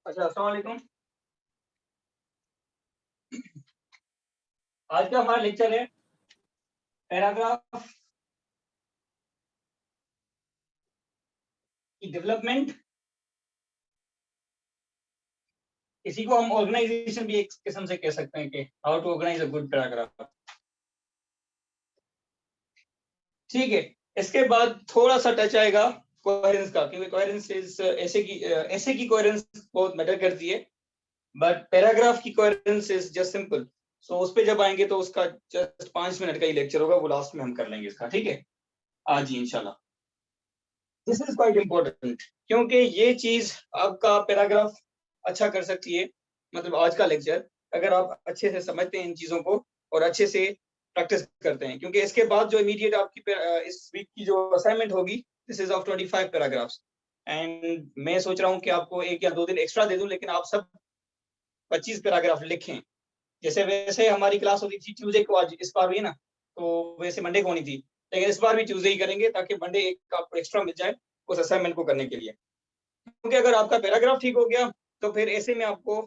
अच्छा, अस्सलाम वालेकुम। आज का हमारा लेक्चर है पैराग्राफ की डेवलपमेंट। इसी को हम ऑर्गेनाइजेशन भी एक किस्म से कह सकते हैं कि how to organise a good paragraph. ठीक है, इसके बाद थोड़ा सा टच आएगा कोहेरेंस का, क्योंकि कोहेरेंस इज ऐसे की कोहेरेंस बहुत मैटर करती है, बट पैराग्राफ की कोहेरेंस इज जस्ट सिंपल। सो उस पे जब आएंगे तो उसका जस्ट 5 मिनट का ही लेक्चर होगा, वो लास्ट में हम कर लेंगे इसका। ठीक है, आज ही इंशाल्लाह। दिस इज क्वाइट इम्पोर्टेंट, क्योंकि ये चीज आपका पैराग्राफ अच्छा कर सकती है। मतलब आज का लेक्चर अगर आप अच्छे से समझते हैं इन चीजों को और अच्छे से प्रैक्टिस करते हैं, क्योंकि इसके बाद जो इमीडिएट आपकी इस वीक की जो असाइनमेंट होगी, this is of 25 paragraphs. And मैं सोच रहा हूँ कि आपको 1 या 2 दिन एक्स्ट्रा दे दूं, लेकिन आप सब 25 पैराग्राफ लिखें। जैसे वैसे हमारी क्लास होती थी ट्यूसडे को, आज इस बार हुई ना, तो वैसे मंडे को होनी थी, लेकिन इस बार भी ट्यूसडे ही करेंगे ताकि मंडे एक आपको एक्स्ट्रा मिल जाए उस असाइनमेंट को करने के लिए। क्योंकि अगर आपका पैराग्राफ ठीक हो गया तो फिर ऐसे में आपको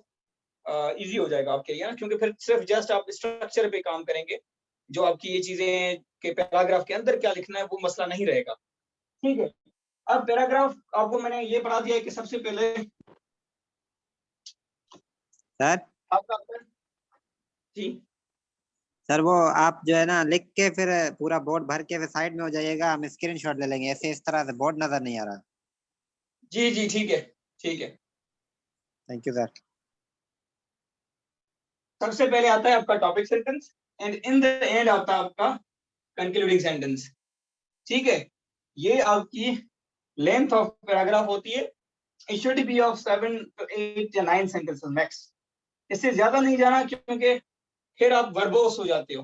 इजी हो जाएगा आपके लिए ना, क्योंकि फिर सिर्फ जस्ट आप स्ट्रक्चर पे काम करेंगे। जो आपकी ये चीजें के पैराग्राफ के अंदर क्या लिखना है वो मसला नहीं रहेगा। ठीक है, अब पैराग्राफ आपको मैंने ये पढ़ा दिया है कि सबसे पहले सर आपका जी सर वो आप जो है ना लिख के फिर पूरा बोर्ड भर के फिर साइड में हो जाइएगा, हम स्क्रीनशॉट ले लेंगे। ऐसे इस तरह से बोर्ड नजर नहीं आ रहा। जी जी ठीक है, ठीक है। Thank you sir. सबसे पहले आता है आपका topic sentence and in the end आता है आपका कंक्लूडिंग सेंटेंस। ठीक है, ये आपकी लेंथ ऑफ पैराग्राफ होती है। It should B of 7 to 8 या 9 सेंटेंसेस मैक्स। इससे ज्यादा नहीं जाना, क्योंकि फिर आप वर्बोस हो जाते हो,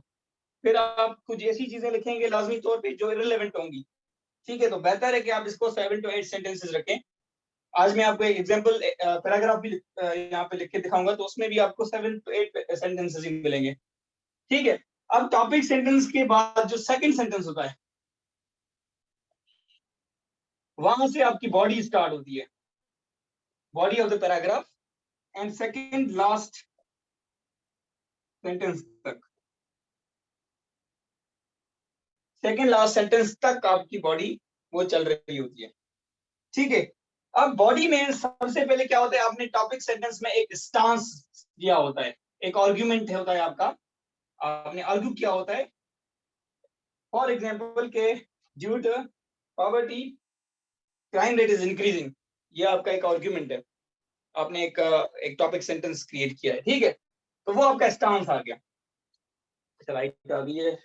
फिर आप कुछ ऐसी चीजें लिखेंगे लाजमी तौर पे जो इररिलेवेंट होंगी। ठीक है, तो बेहतर है कि आप इसको 7 to 8 सेंटेंसेस रखें। आज मैं आपको एक एग्जांपल पैराग्राफ भी यहाँ पे लिख के दिखाऊंगा, तो उसमें भी आपको 7 to 8 सेंटेंसेस ही मिलेंगे। ठीक है, अब टॉपिक सेंटेंस के बाद जो सेकंड सेंटेंस होता है, वहां से आपकी बॉडी स्टार्ट होती है, body of the paragraph and second last sentence तक, सेकंड लास्ट सेंटेंस तक आपकी बॉडी वो चल रही होती है। ठीक है, अब बॉडी में सबसे पहले क्या होता है, आपने टॉपिक सेंटेंस में एक स्टांस दिया होता है, एक आर्गुमेंट होता है आपका, आपने आर्ग्यू किया होता है। फॉर एग्जाम्पल के due to poverty crime rate is increasing, ये आपका एक आर्ग्यूमेंट है। आपने एक टॉपिक सेंटेंस क्रिएट किया है। ठीक है, तो वो आपका स्टांस आ गया। अच्छा, लाइट आ गई है।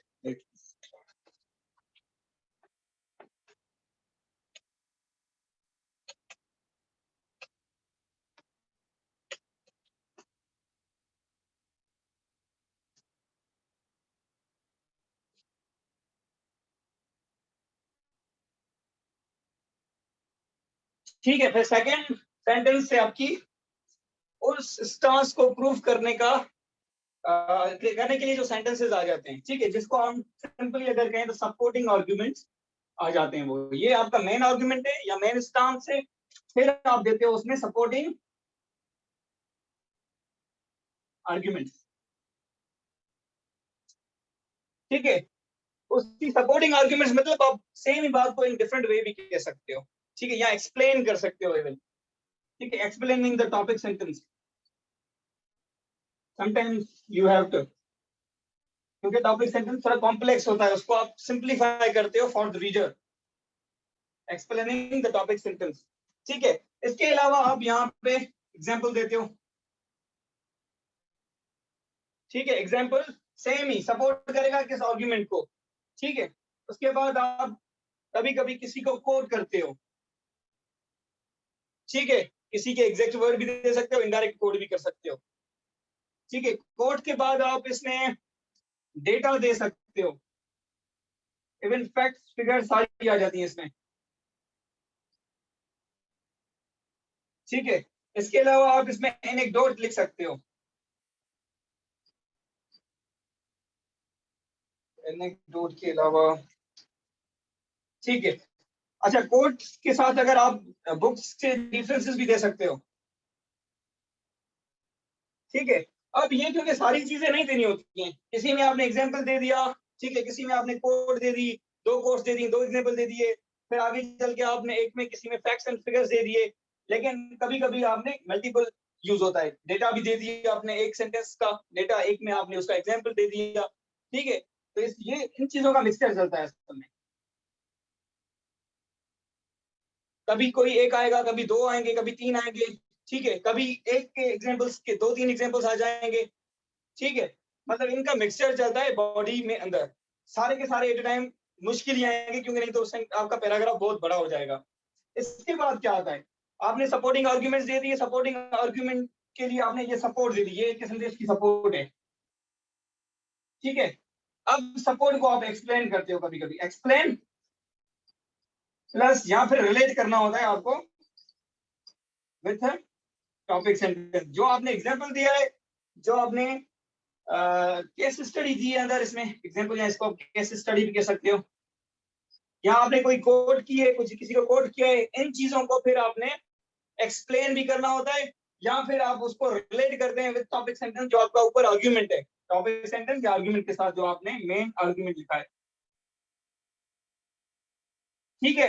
ठीक है, फिर सेकंड सेंटेंस से आपकी उस स्टांस को प्रूव करने के लिए जो सेंटेंसेस आ जाते हैं, ठीक है, जिसको हम सिंपली अगर कहें तो सपोर्टिंग आर्गुमेंट्स आ जाते हैं। वो ये आपका मेन आर्गुमेंट है या मेन स्टांस है, फिर आप देते हो उसमें सपोर्टिंग आर्गुमेंट्स। ठीक है, उसकी सपोर्टिंग आर्गुमेंट्स मतलब आप सेम ही बात को इन डिफरेंट वे भी कह सकते हो। ठीक है, या एक्सप्लेन कर सकते हो इवन। ठीक है, explaining the topic sentence sometimes you have to, क्योंकि टॉपिक सेंटेंस थोड़ा कॉम्प्लेक्स होता है, उसको आप सिंप्लीफाई करते हो for the reader, explaining the topic sentence. ठीक है, इसके अलावा आप यहाँ पे एग्जाम्पल देते हो। ठीक है, एग्जाम्पल सेम ही सपोर्ट करेगा किस आर्गुमेंट को। ठीक है, उसके बाद आप कभी कभी किसी को कोट करते हो। ठीक है, किसी के एग्जैक्ट वर्ड भी दे सकते हो, इनडायरेक्ट कोट भी कर सकते हो। ठीक है, कोट के बाद आप इसमें डेटा दे सकते हो, इवन फैक्ट्स फिगर सारी आ जाती है इसमें। ठीक है, इसके अलावा आप इसमें एनेक्डोट लिख सकते हो। एनेक्डोट के अलावा ठीक है, अच्छा, कोट के साथ अगर आप बुक्स के रेफरेंसेस भी दे सकते हो। ठीक है। अब ये क्योंकि सारी चीजें नहीं देनी होती हैं, किसी में आपने एग्जाम्पल दे दिया, ठीक है, किसी में आपने कोड दे दी, 2 कोड्स दे दी, 2 एग्जाम्पल दे दिए, फिर आगे चल के आपने एक में किसी में फैक्ट्स एंड फिगर्स दे दिए, लेकिन कभी कभी आपने मल्टीपल यूज होता है, डेटा भी दे दिया आपने एक सेंटेंस का डेटा, एक में आपने उसका एग्जाम्पल दे दिया, ठीक है। तो ये इन चीजों का मिक्सचर चलता है असल में। कभी कोई एक आएगा, कभी 2 आएंगे, कभी 3 आएंगे, ठीक है, कभी एक के एग्जाम्पल्स के 2-3 एग्जाम्पल्स आ जाएंगे, ठीक है। मतलब इनका मिक्सचर चलता है बॉडी में अंदर, सारे के सारे एट टाइम मुश्किल ही आएंगे, क्योंकि नहीं तो उससे आपका पैराग्राफ बहुत बड़ा हो जाएगा। इसके बाद क्या आता है, आपने सपोर्टिंग आर्ग्यूमेंट्स दे दिए, सपोर्टिंग आर्ग्यूमेंट के लिए आपने ये सपोर्ट दे दी, ये एक किस्म से इसकी सपोर्ट है, ठीक है। अब सपोर्ट को आप एक्सप्लेन करते हो, कभी कभी एक्सप्लेन प्लस या फिर रिलेट करना होता है आपको विथ टॉपिक सेंटेंस। जो आपने एग्जांपल दिया है, जो आपने केस स्टडी दी है अंदर, इसमें एग्जांपल या इसको आप केस स्टडी भी कह सकते हो, या आपने कोई कोड की है, कुछ किसी को कोड किया है, इन चीजों को फिर आपने एक्सप्लेन भी करना होता है, या फिर आप उसको रिलेट करते हैं विद टॉपिक सेंटेंस, जो आपका ऊपर आर्ग्यूमेंट है, टॉपिक सेंटेंस या आर्ग्यूमेंट के साथ जो आपने मेन आर्ग्यूमेंट लिखा है, ठीक है।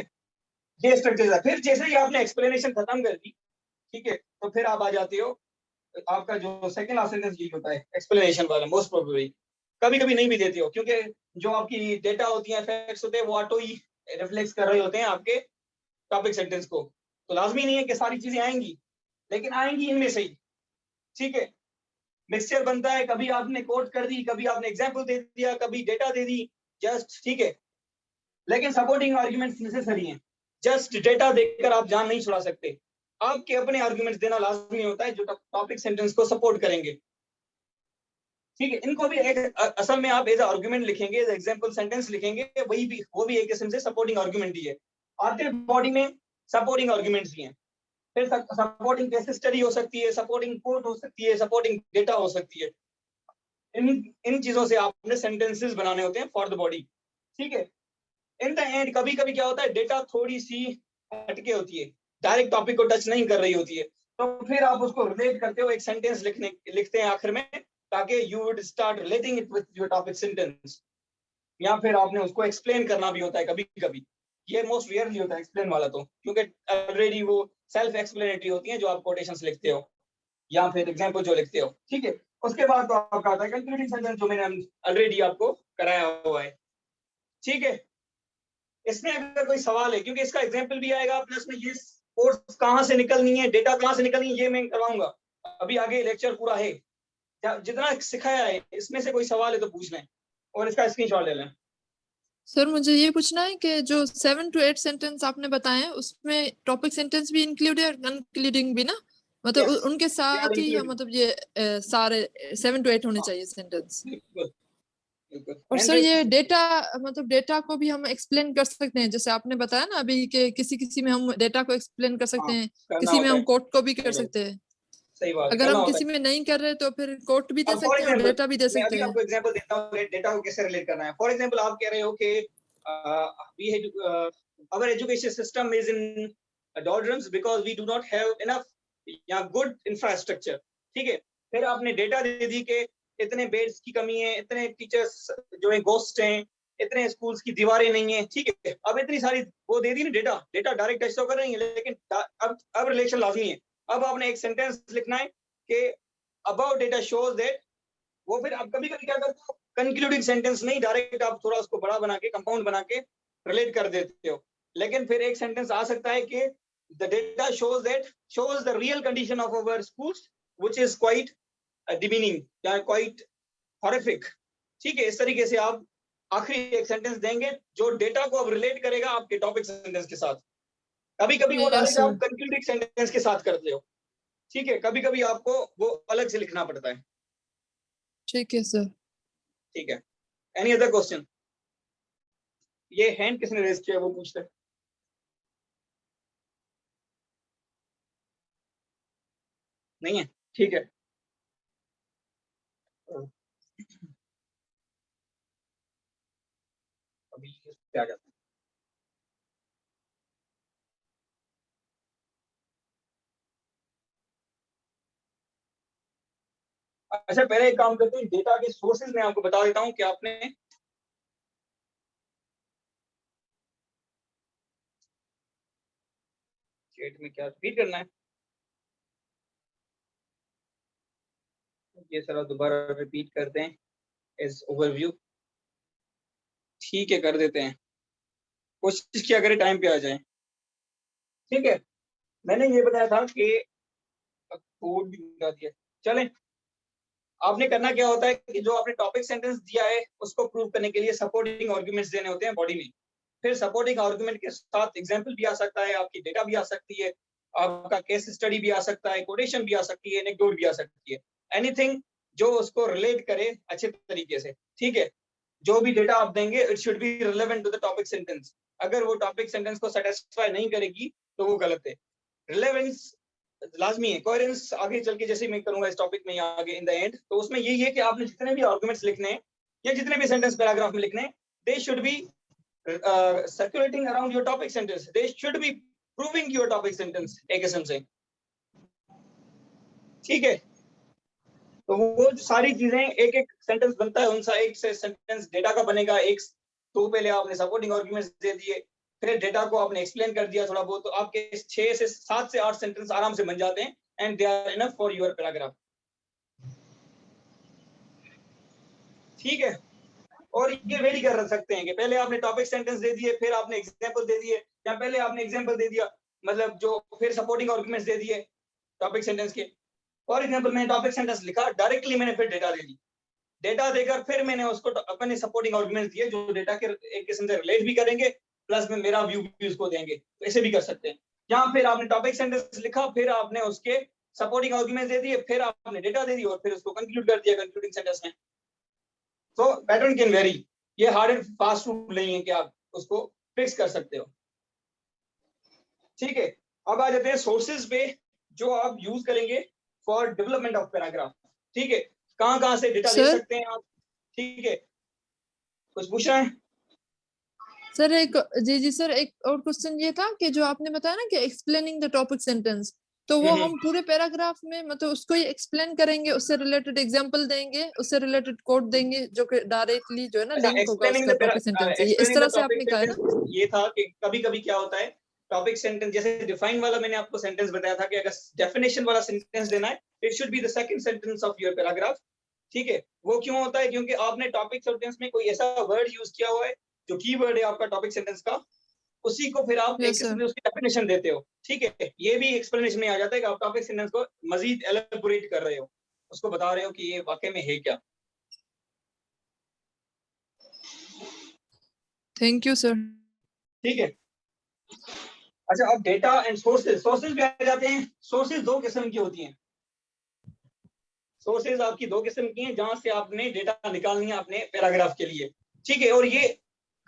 ये स्ट्रक्चर है। फिर जैसे ही आपने एक्सप्लेनेशन खत्म कर दी, ठीक है, तो फिर आप आ जाते हो, आपका जो सेकंड लास्ट सेंटेंस यही होता है एक्सप्लेनेशन वाला, मोस्ट प्रोबेबली। कभी कभी नहीं भी देते हो, क्योंकि जो आपकी डेटा होती है, फैक्ट्स होते हैं, वो ऑटो ही रिफ्लेक्ट कर रहे होते हैं आपके टॉपिक सेंटेंस को, तो लाजमी नहीं है कि सारी चीजें आएंगी, लेकिन आएंगी इनमें से ही, ठीक है। मिक्सचर बनता है, कभी आपने कोट कर दी, कभी आपने एग्जाम्पल दे दिया, कभी डेटा दे दी, जस्ट, ठीक है। लेकिन सपोर्टिंग आर्ग्यूमेंट्स नेसेसरी हैं, जस्ट डेटा देकर आप जान नहीं छुड़ा सकते, आपके अपने आर्ग्यूमेंट्स देना लाजमी होता है जो टॉपिक सेंटेंस को सपोर्ट करेंगे, ठीक है। इनको भी एक असल में आप एज आर्ग्यूमेंट लिखेंगे, एज एग्जांपल सेंटेंस लिखेंगे, वही भी वो भी एक किस्म से सपोर्टिंग आर्ग्यूमेंट ही है। आपके बॉडी में सपोर्टिंग आर्ग्यूमेंट्स ही हैं, फिर सपोर्टिंग केस स्टडी हो सकती है, सपोर्टिंग कोट हो सकती है, सपोर्टिंग डेटा हो सकती है। इन इन चीजों से आपने सेंटेंसेस बनाने होते हैं फॉर द बॉडी, ठीक है। इन द एंड कभी कभी क्या होता है, डेटा थोड़ी सी हटके होती है, डायरेक्ट टॉपिक को टच नहीं कर रही होती है, तो फिर आप उसको रिलेट करते हो, एक सेंटेंस लिखते हैं आखिर में, ताकि you would start relating it with your topic sentence, या फिर आपने उसको एक्सप्लेन करना भी होता है कभी कभी। ये मोस्ट रेयरली होता है एक्सप्लेन वाला, तो क्योंकि ऑलरेडी वो सेल्फ एक्सप्लेनेटरी होती है जो आप कोटेशंस लिखते हो या फिर एग्जांपल जो लिखते हो, ठीक है। उसके बाद तो आपका आता है कंक्लूडिंग सेंटेंस, जो मैंने ऑलरेडी आपको कराया हुआ है, ठीक है। इसमें अगर कोई सवाल है, क्योंकि इसका एग्जाम्पल भी आएगा, प्लस में ये कोर्स कहाँ से निकलनी है, डेटा कहाँ से निकलनी है, ये मैं करवाऊंगा। अभी आगे लेक्चर पूरा है, जितना सिखाया है इसमें से कोई सवाल है तो पूछ लें और इसका स्क्रीनशॉट ले लें। सर मुझे ये पूछना है कि जो 7 to 8 सेंटेंस आपने बताए हैं, उसमें टॉपिक सेंटेंस भी इंक्लूड है और अनक्लूडिंग भी ना, मतलब Yes, उनके साथ ही, या मतलब ये सारे 7 to 8 होने चाहिए सेंटेंस। बिल्कुल बिल्कुल। और And सर this- ये डेटा, मतलब डेटा को भी हम एक्सप्लेन कर सकते हैं, जैसे आपने बताया ना अभी कि किसी किसी में हम डेटा को एक्सप्लेन कर सकते हैं, करना किसी में होता हम है, कोड को भी कर सही बात, सकते हैं। सही बात, अगर करना हम होता किसी है। में नहीं कर रहे तो फिर कोड भी दे अब फॉर सकते हैं और एग्जाम्पल, डेटा भी दे मैं सकते अभी हैं। आपको एग्जाम्पल देता हूँ डेटा को कैसे रिलेट करना है। फॉर एग्जाम्पल आप कह रहे हो कि our education system is in doldrums because we do not have enough या गुड इंफ्रास्ट्रक्चर, ठीक है। फिर आपने डेटा दे दी कि इतने बेड्स की कमी है, इतने टीचर्स जो है गोस्ट हैं, इतने स्कूल्स की दीवारें नहीं है, ठीक है। अब इतनी सारी वो दे दी ना, डेटा डेटा डायरेक्ट टच तो कर रही है, लेकिन अब रिलेशन लाजमी है। अब आपने एक सेंटेंस लिखना है कि अबाउट डेटा शोज दैट, वो फिर आप कभी कभी क्या करते हो, कंक्लूडिंग सेंटेंस नहीं, डायरेक्ट आप थोड़ा उसको बड़ा बना के, कंपाउंड बना के रिलेट कर देते हो। लेकिन फिर एक सेंटेंस आ सकता है कि the data shows the real condition of our schools which is quite demeaning या quite horrific, ठीक है। इस तरीके से आप आखिरी एक सेंटेंस देंगे जो डेटा को अब रिलेट करेगा आपके टॉपिक सेंटेंस के साथ। कभी कभी वो यस डायरेक्ट सर, आप कंक्लूडिंग सेंटेंस के साथ करते हो, ठीक है। कभी कभी आपको वो अलग से लिखना पड़ता है, ठीक है सर। ठीक है। Any other question? ये हैंड किसने रेज किया वो पूछते हैं। नहीं है, ठीक है। अभी क्या जाता है। अच्छा पहले एक काम करते हैं, डेटा के सोर्सेज मैं आपको बता देता हूँ कि आपने चैट में क्या रिपीट करना है। ये सर दोबारा रिपीट करते हैं एज ओवरव्यू। ठीक है कर देते हैं, कोशिश किया करें टाइम पे आ जाए। ठीक है, मैंने ये बताया था कि कोड भी बता दिया। चलें, आपने करना क्या होता है कि जो आपने टॉपिक सेंटेंस दिया है उसको प्रूव करने के लिए सपोर्टिंग आर्गुमेंट्स देने होते हैं बॉडी में। फिर सपोर्टिंग आर्गुमेंट के साथ एग्जांपल भी आ सकता है, आपकी डेटा भी आ सकती है, आपका केस स्टडी भी आ सकता है, कोटेशन भी आ सकती है, एनेक्डोट भी आ सकती है, एनीथिंग जो उसको रिलेट करे अच्छे तरीके से। ठीक है, जो भी डेटा आप देंगे it should be relevant to the topic sentence. अगर वो टॉपिक सेंटेंस को सेटिस्फाई नहीं करेगी तो वो गलत है। रिलेवेंस लाजमी है। कोहेरेंस आगे चल के जैसे मैं करूंगा इस टॉपिक में आगे इन द एंड, तो उसमें यही है कि आपने जितने भी आर्गुमेंट्स लिखने हैं या जितने भी सेंटेंस पैराग्राफ में लिखने हैं, they should be circulating around your topic sentence, they should be proving your topic sentence एक किस्म से। ठीक है, तो वो सारी चीजें एक एक सेंटेंस बनता है उनसा, एक से सेंटेंस डेटा का बनेगा एक। तो पहले आपने सपोर्टिंग आर्गुमेंट्स दे दिए, फिर डेटा को आपने एक्सप्लेन कर दिया थोड़ा बहुत, तो आपके 6 से 7 से 8 सेंटेंस आराम से बन जाते हैं and they are enough for your paragraph. ठीक है, और ये वेरी कर सकते हैं कि पहले आपने टॉपिक सेंटेंस दे दिए, फिर आपने एग्जांपल दे दिए, या पहले आपने एग्जांपल दे दिया मतलब जो, फिर सपोर्टिंग आर्गुमेंट्स दे दिए टॉपिक सेंटेंस के। फॉर एग्जांपल मैंने टॉपिक सेंटेंस लिखा, डायरेक्टली मैंने फिर डेटा दे दी, डेटा देकर फिर मैंने उसको अपने सपोर्टिंग आर्गुमेंट्स दिए जो डेटा के एक किस्म से रिलेट भी करेंगे, प्लस में मेरा व्यू भी उसको देंगे। तो ऐसे भी कर सकते हैं। यहाँ फिर आपने टॉपिक सेंटेंस लिखा, फिर आपने उसके सपोर्टिंग आर्गुमेंट्स दे दिए, फिर आपने डेटा दे दी और फिर उसको कंक्लूड कर दिया कंक्लूडिंग सेंटेंस में। तो पैटर्न कैन वेरी, ये हार्ड एंड फास्ट रूल नहीं है कि आप उसको फिक्स कर सकते हो। ठीक है, अब आ जाते हैं सोर्सेज पे जो आप यूज करेंगे फॉर डेवलपमेंट ऑफ पैराग्राफ। ठीक है, कहाँ से डेटा ले सकते हैं आप। ठीक है, कुछ पूछ रहे हैं सर? जी सर, एक और क्वेश्चन ये था कि जो आपने बताया ना कि एक्सप्लेनिंग द टॉपिक सेंटेंस, तो वो हम पूरे पैराग्राफ में मतलब उसको ही एक्सप्लेन करेंगे, उससे रिलेटेड एग्जांपल देंगे, उससे रिलेटेड कोड देंगे जो कि डायरेक्टली जो है ना लिंक होगा उसका टॉपिक सेंटेंस से। इस तरह से आपने कहा है ना? ये था कि कभी-कभी क्या होता है टॉपिक सेंटेंस, जैसे डिफाइन वाला मैंने आपको सेंटेंस बताया था कि अगर डेफिनेशन वाला सेंटेंस देना है it should be the second sentence of your paragraph. ठीक है, वो क्यों होता है? क्योंकि आपने टॉपिक सेंटेंस में कोई ऐसा वर्ड यूज किया हुआ है जो कीवर्ड है आपका टॉपिक सेंटेंस का, उसी को फिर आप एक यस किस्म सर। से उसकी डेफिनेशन देते हो। ठीक है, ये भी एक्सप्लेनेशन में आ जाता है कि आप टॉपिक सेंटेंस को मजीद एलैबोरेट कर रहे हो, उसको बता रहे हो कि ये वाकई में है क्या। Thank you sir. ठीक है, अच्छा अब डेटा एंड सोर्सेज भी आ जाते हैं। सोर्सेज दो किस्म की होती हैं, सोर्सेज आपकी दो किस्म की हैं जहां से आपने डेटा निकालनी है अपने पैराग्राफ के लिए। ठीक है, और ये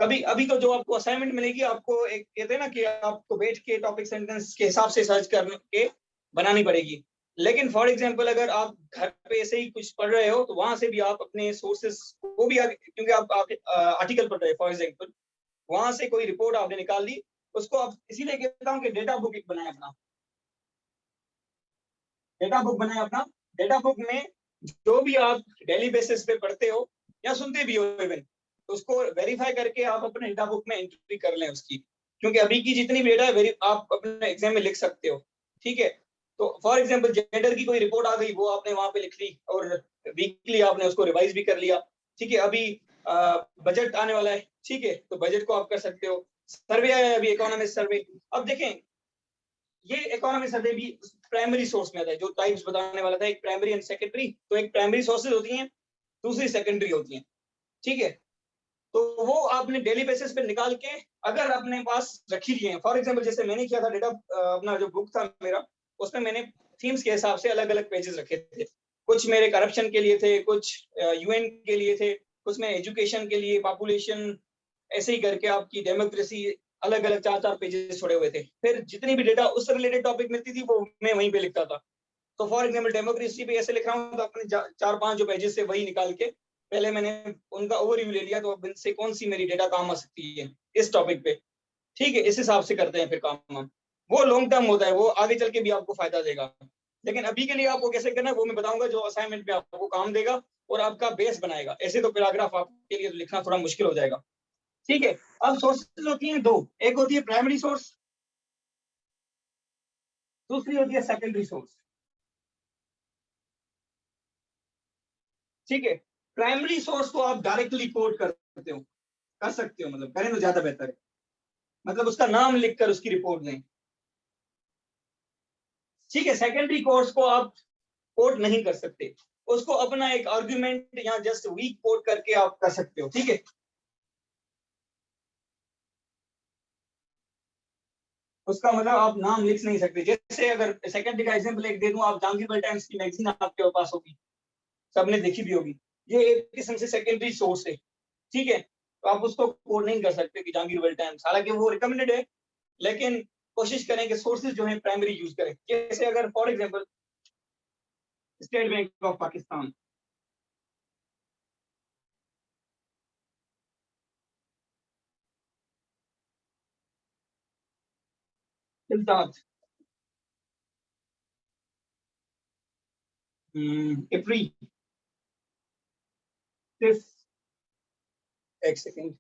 कभी अभी तो जो आपको असाइनमेंट मिलेगी आपको एक कहते हैं ना कि आपको बैठ के टॉपिक सेंटेंस के हिसाब से सर्च करके बनानी पड़ेगी। लेकिन फॉर एग्जांपल अगर आप घर पे ऐसे ही कुछ पढ़ रहे हो तो वहां से भी आप अपने सोर्सेज को भी क्योंकि आप आर्टिकल पढ़ रहे हो फॉर एग्जांपल, वहां से कोई रिपोर्ट आपने निकाल ली, उसको आप इसीलिए कहता हूँ कि डेटा बुक एक बनाए अपना, डेटा बुक बनाए अपना। डेटा बुक में जो भी आप डेली बेसिस पे पढ़ते हो या सुनते भी हो इवन, तो उसको वेरीफाई करके आप अपने डेटा बुक में एंट्री कर लें उसकी, क्योंकि अभी की जितनी भी डेटा है आप अपने एग्जाम में लिख सकते हो। ठीक है, तो फॉर एग्जांपल जेंडर की कोई रिपोर्ट आ गई, वो आपने वहां पे लिख ली और वीकली आपने उसको रिवाइज भी कर लिया। ठीक है, अभी बजट आने वाला है, ठीक है, तो बजट को आप कर सकते हो। सर्वे आया है अभी, इकोनॉमिस्ट सर्वे। अब देखें ये इकोनॉमी सर्वे भी प्राइमरी सोर्स में आता है, जो टाइप्स बताने वाला था, एक प्राइमरी एंड सेकेंडरी। तो एक प्राइमरी सोर्सेज होती हैं, दूसरी सेकेंडरी होती हैं। ठीक है, तो वो आपने डेली बेसिस पे निकाल के अगर अपने पास रखी लिए हैं, फॉर एग्जांपल जैसे मैंने किया था डेटा, अपना जो बुक था मेरा, उसमें मैंने थीम्स के हिसाब से अलग अलग पेजेस रखे थे। कुछ मेरे करप्शन के लिए थे, कुछ यूएन के लिए थे, कुछ में एजुकेशन के लिए, पॉपुलेशन, ऐसे ही करके आपकी डेमोक्रेसी, अलग अलग 4-4 पेजेस छोड़े हुए थे। फिर जितनी भी डेटा उससे रिलेटेड टॉपिक मिलती थी वो मैं वहीं पे लिखता था। तो फॉर एग्जांपल डेमोक्रेसी पे ऐसे लिख रहा हूँ तो अपने 4-5 जो पेजेस से वही निकाल के पहले मैंने उनका ओवरव्यू ले लिया, तो अब इनसे कौन सी मेरी डेटा काम आ सकती है इस टॉपिक पे। ठीक है, इस हिसाब से करते हैं फिर काम हम। वो लॉन्ग टर्म होता है, वो आगे चल के भी आपको फायदा देगा। लेकिन अभी के लिए आपको कैसे करना है वो मैं बताऊंगा, जो असाइनमेंट में आपको काम देगा और आपका बेस बनाएगा। ऐसे तो पैराग्राफ आपके लिए लिखना थोड़ा मुश्किल हो जाएगा। ठीक है, अब सोर्सेज होती हैं दो, एक होती है प्राइमरी सोर्स, दूसरी होती है सेकेंडरी सोर्स। ठीक है, प्राइमरी सोर्स को आप डायरेक्टली कोट कर सकते हो, मतलब करें तो ज्यादा बेहतर है, मतलब उसका नाम लिखकर उसकी रिपोर्ट दें। ठीक है, सेकेंडरी कोर्स को आप कोट नहीं कर सकते, उसको अपना एक आर्गुमेंट या जस्ट वीक कोट करके आप कर सकते हो। ठीक है, उसका मतलब आप नाम लिख नहीं सकते। जैसे अगर सेकेंडरी का एग्जांपल एक दे दूं, आप जांगीरबल टाइम्स की मैगजीन आपके पास होगी, सबने देखी भी होगी, ये एक किस्म से सेकेंडरी सोर्स है। ठीक है, तो आप उसको कोट नहीं कर सकते कि जांगीरबल टाइम्स, हालांकि वो रिकमेंडेड है, लेकिन कोशिश करें कि सोर्सेज जो है प्राइमरी यूज करें। जैसे अगर for example State Bank of Pakistan, इप्री, एक सेकेंड,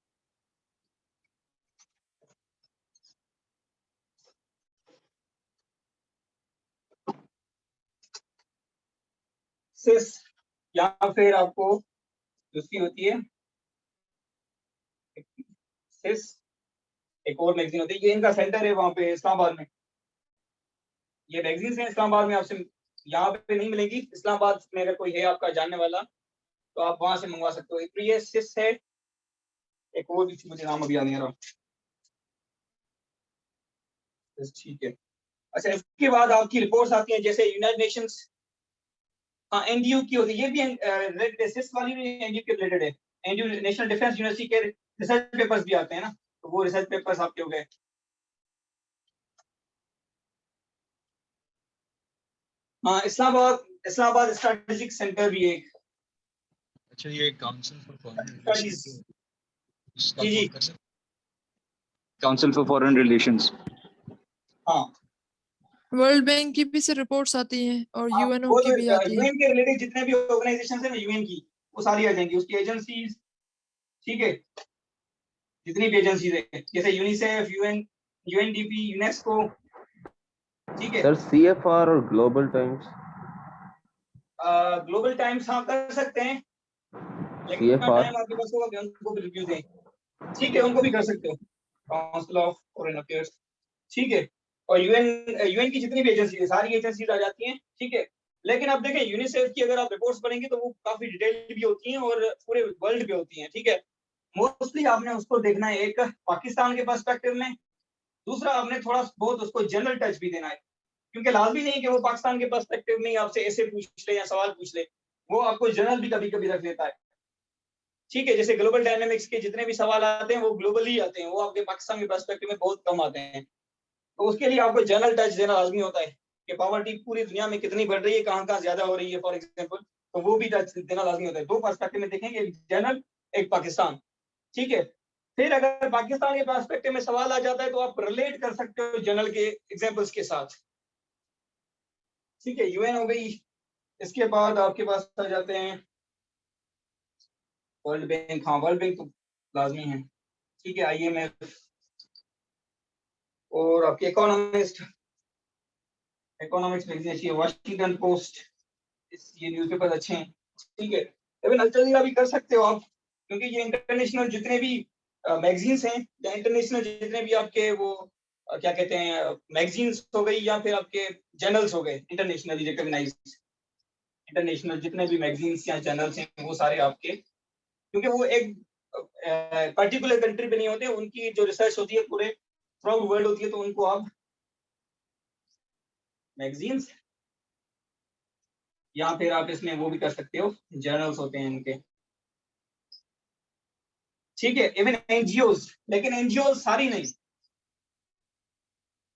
सिस, या फिर आपको दूसरी होती है सिस, एक और मैगजीन होती है, ये इनका सेंटर है वहां पे इस्लामाबाद में। ये मैगजीन है इस्लामाबाद में, आपसे यहाँ पे नहीं मिलेंगी। इस्लामाबाद में अगर कोई है आपका जानने वाला तो आप वहां से मंगवा सकते हो। इप्री है, सिस है, एक और भी मुझे नाम अभी याद नहीं आ रहा। ठीक है, अच्छा, इसके बाद आपकी रिपोर्ट्स आती हैं, जैसे यूनाइटेड नेशंस, हाँ एनडीयू की होती है, ये भी रिलेटेड, वाली भी एनडीयू के रिलेटेड है। एनडीयू नेशनल डिफेंस यूनिवर्सिटी के रिसर्च पेपर्स भी आते हैं ना, तो वो रिसर्च पेपर्स आपके हो गए। हाँ, इस्लामाबाद स्ट्रेटेजिक सेंटर भी एक। अच्छा, ये काउंसिल फॉर फॉरेन स्टडीज, इसका जी जी, कोड कर सकते, काउंसिल फॉर फॉरेन रिलेशंस। हाँ, वर्ल्ड बैंक की भी से रिपोर्ट्स आती हैं और यूएनओ वो की भी आती है। यूएन के रिलेटेड जितने भी ऑर्गेनाइजेशन है ना यूएन की, वो सारी आ जाएंगी, उसकी एजेंसीज। ठीक है, जितनी भी एजेंसीज है, जैसे यूनिसेफ, यूएनडीपी, यूनेस्को। ठीक है सर सीएफआर और ग्लोबल टाइम्स, ग्लोबल टाइम्स हाँ कर सकते हैं, लेकिन इतना सीएफआर टाइम आपके पास होगा कि उनको भी रिव्यू दें। ठीक है, उनको भी कर सकते हो, काउंसिल ऑफ फॉरेन अफेयर्स। ठीक है, और यूएन की जितनी भी एजेंसी है सारी एजेंसीज आ जाती हैं। ठीक है, लेकिन अब देखें यूनिसेफ की अगर आप रिपोर्ट्स पढ़ेंगे तो वो काफी डिटेल भी होती हैं और पूरे वर्ल्ड पे होती हैं। ठीक है, मोस्टली आपने उसको देखना है एक पाकिस्तान के पर्सपेक्टिव में, दूसरा आपने थोड़ा बहुत उसको जनरल टच भी देना है, क्योंकि लाजमी नहीं कि वो पाकिस्तान के पर्सपेक्टिव में आपसे ऐसे पूछ ले या सवाल पूछ ले, वो आपको जनरल भी कभी कभी रख लेता है। ठीक है, जैसे ग्लोबल डायनेमिक्स के जितने भी सवाल आते हैं वो ग्लोबली आते हैं, वो आपके पाकिस्तान के पर्सपेक्टिव में बहुत कम आते हैं। तो उसके लिए आपको जनरल टच देना लाजमी होता है कि पॉवर्टी पूरी दुनिया में कितनी बढ़ रही है, कहाँ कहाँ ज्यादा हो रही है फॉर एग्जाम्पल, तो वो भी टच देना लाजमी होता है। दो पर्सपेक्टिव में देखेंगे, एक जनरल, एक पाकिस्तान। ठीक है, फिर अगर पाकिस्तान के पर्सपेक्टिव में सवाल आ जाता है तो आप रिलेट कर सकते हो जनरल के एग्जाम्पल्स के साथ। ठीक है, यूएन हो गई, इसके बाद आपके पास आ जाते हैं वर्ल्ड बैंक। हाँ, वर्ल्ड बैंक तो लाजमी है। ठीक है, आईएमएफ और आपके इकोनॉमिक्स में अच्छी है, वाशिंगटन पोस्ट, ये न्यूज़पेपर अच्छे हैं। ठीक है, लेकिन अल जजीरा भी कर सकते हो आप, क्योंकि ये इंटरनेशनल जितने भी मैगजीन्स हैं या इंटरनेशनल जितने भी आपके वो क्या कहते हैं मैगजीन्स हो गई या फिर आपके जर्नल्स हो गए इंटरनेशनली रिकॉग्नाइज्ड, इंटरनेशनल जितने भी मैगजीन्स या जर्नल्स हैं वो सारे आपके, क्योंकि वो एक पर्टिकुलर कंट्री पे नहीं होते, उनकी जो रिसर्च होती है पूरे थ्रू वर्ल्ड होती है, तो उनको आप मैगजीन्स या फिर आप इसमें वो भी कर सकते हो, जर्नल्स होते हैं इनके। ठीक है, इवन एनजीओज, लेकिन एनजीओ सारी नहीं,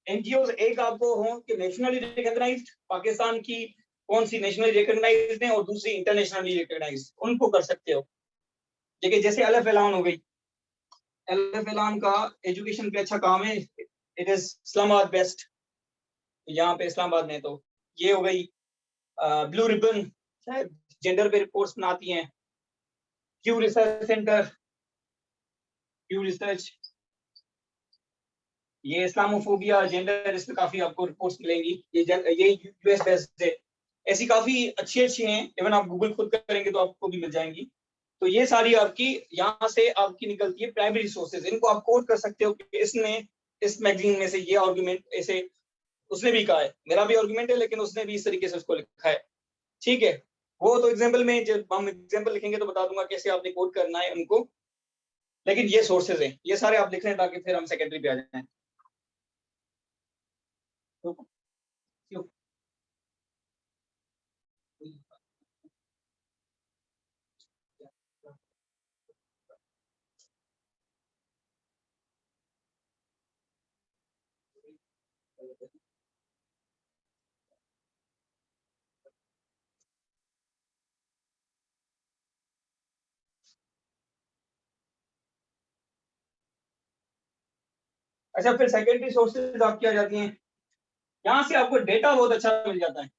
एनजीओ एक आपको हो कि नेशनली रिकॉग्नाइज्ड, पाकिस्तान की कौन सी नेशनली रिकॉग्नाइज्ड है और दूसरी इंटरनेशनली रिकॉग्नाइज्ड, उनको कर सकते हो। ठीक है, जैसे अलफ एलान हो गई, अलफ एलान का एजुकेशन पे अच्छा काम है, इट इज इस्लामाबाद बेस्ट, यहाँ पे इस्लामाबाद में, तो ये हो गई। ब्लू रिबन शायद जेंडर पे रिपोर्ट्स बनाती हैं, Q research centre, Q research, ये इस्लामोफोबिया जेंडर, इसमें काफी आपको रिपोर्ट्स मिलेंगी। ये यूएस बेस्ड है। ऐसी काफी अच्छी अच्छी हैं, इवन आप गूगल खुद करेंगे तो आपको भी मिल जाएंगी। तो ये सारी आपकी यहाँ से आपकी निकलती है प्राइमरी सोर्सेज। इनको आप कोट कर सकते हो कि इसने इस मैगजीन में से ये आर्गुमेंट ऐसे उसने भी कहा है, मेरा भी आर्गुमेंट है लेकिन उसने भी इस तरीके से उसको लिखा है। ठीक है, वो तो एग्जाम्पल में जब हम एग्जाम्पल लिखेंगे तो बता दूंगा कैसे आपने कोट करना है उनको, लेकिन ये सोर्सेज हैं, ये सारे आप लिख रहे हैं ताकि फिर हम सेकेंडरी पे आ जाएं। तो अच्छा, फिर सेकेंडरी सोर्सेज आपकी आ जाती हैं, यहाँ से आपको डेटा बहुत अच्छा मिल जाता है।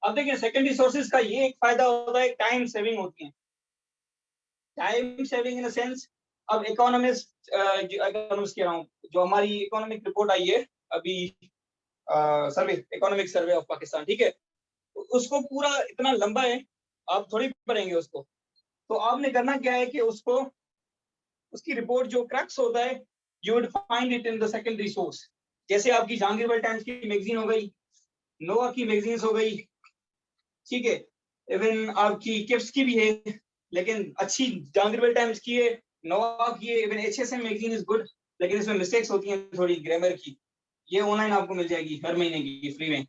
अब देखिए सेकेंडरी सोर्सेज का ये एक फायदा होता है, टाइम सेविंग होती है। टाइम सेविंग इन सेंस, अब इकोनॉमिस्ट कह रहा हूँ, जो हमारी इकोनॉमिक रिपोर्ट आई है अभी, सर्वे, इकोनॉमिक सर्वे ऑफ पाकिस्तान, ठीक है, तो उसको पूरा इतना लंबा है, आप थोड़ी पढ़ेंगे उसको। तो आपने करना क्या है कि उसको, उसकी रिपोर्ट जो क्रक्स होता है, you would find it in the secondary source. जैसे आपकी जहांगीर टाइम्स की मैगजीन हो गई, नोआ की मैगजीन्स हो गई, ठीक है, इवन आपकी किप्स की भी है, लेकिन अच्छी जहांगीर टाइम्स की है, नोआ की है, even HSM magazine is good, लेकिन इसमें मिस्टेक्स होती हैं थोड़ी ग्रामर की। ये ऑनलाइन आपको मिल जाएगी हर महीने की फ्री में,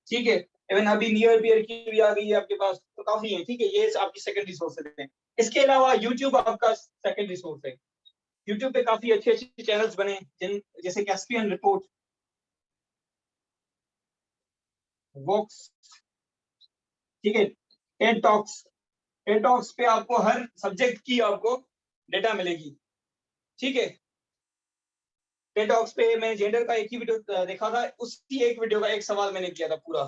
ठीक है। इवन अभी नियर पियर की भी आ गई है आपके पास, तो काफी है, ठीक है। ये आपकी सेकेंडरी सोर्सेज हैं। इसके अलावा यूट्यूब आपका सेकेंडरी सोर्स है। यूट्यूब पे काफी अच्छे अच्छे चैनल्स बने, जिन जैसे कैस्पियन रिपोर्ट, वॉक्स, ठीक है, टेड टॉक्स। टेड टॉक्स पे आपको हर सब्जेक्ट की आपको डेटा मिलेगी, ठीक है। टेड टॉक्स पे मैंने जेंडर का एक ही वीडियो देखा था, उसी एक वीडियो का एक सवाल मैंने किया था पूरा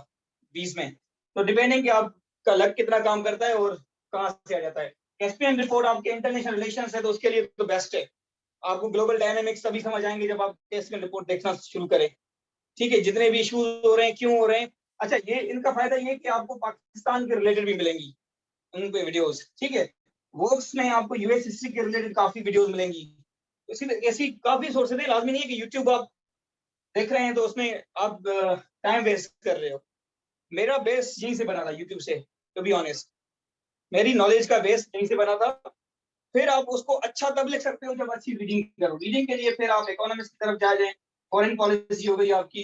20 में। तो डिपेंडिंग कि आपका लक कितना काम करता है और कहाँ से आ जाता है। कैस्पियन रिपोर्ट आपके इंटरनेशनल रिलेशंस है, तो उसके लिए तो बेस्ट है। आपको ग्लोबल डायनामिक्स तभी समझ आएंगे जब आप कैस्पियन रिपोर्ट देखना शुरू करें, ठीक है। जितने भी इश्यूज हो रहे हैं, क्यों हो रहे हैं, अच्छा, ये इनका फायदा ये कि आपको पाकिस्तान के रिलेटेड भी मिलेंगी उन पे वीडियोस, ठीक है। वर्क्स में आपको यूएस हिस्ट्री के रिलेटेड काफी वीडियोस मिलेंगी। ऐसी काफी सोर्सेज है, लाजमी नहीं है कि यूट्यूब आप देख रहे हैं तो उसमें आप टाइम वेस्ट कर रहे हो। मेरा बेस यहीं से बना था, यूट्यूब से, टू बी ऑनेस्ट। मेरी नॉलेज का बेस यहीं से बना था। फिर आप उसको अच्छा तब लिख सकते हो जब अच्छी रीडिंग करो। रीडिंग के लिए फिर आप इकोनॉमिक्स की तरफ जा जाए। फॉरेन पॉलिसी हो गई आपकी,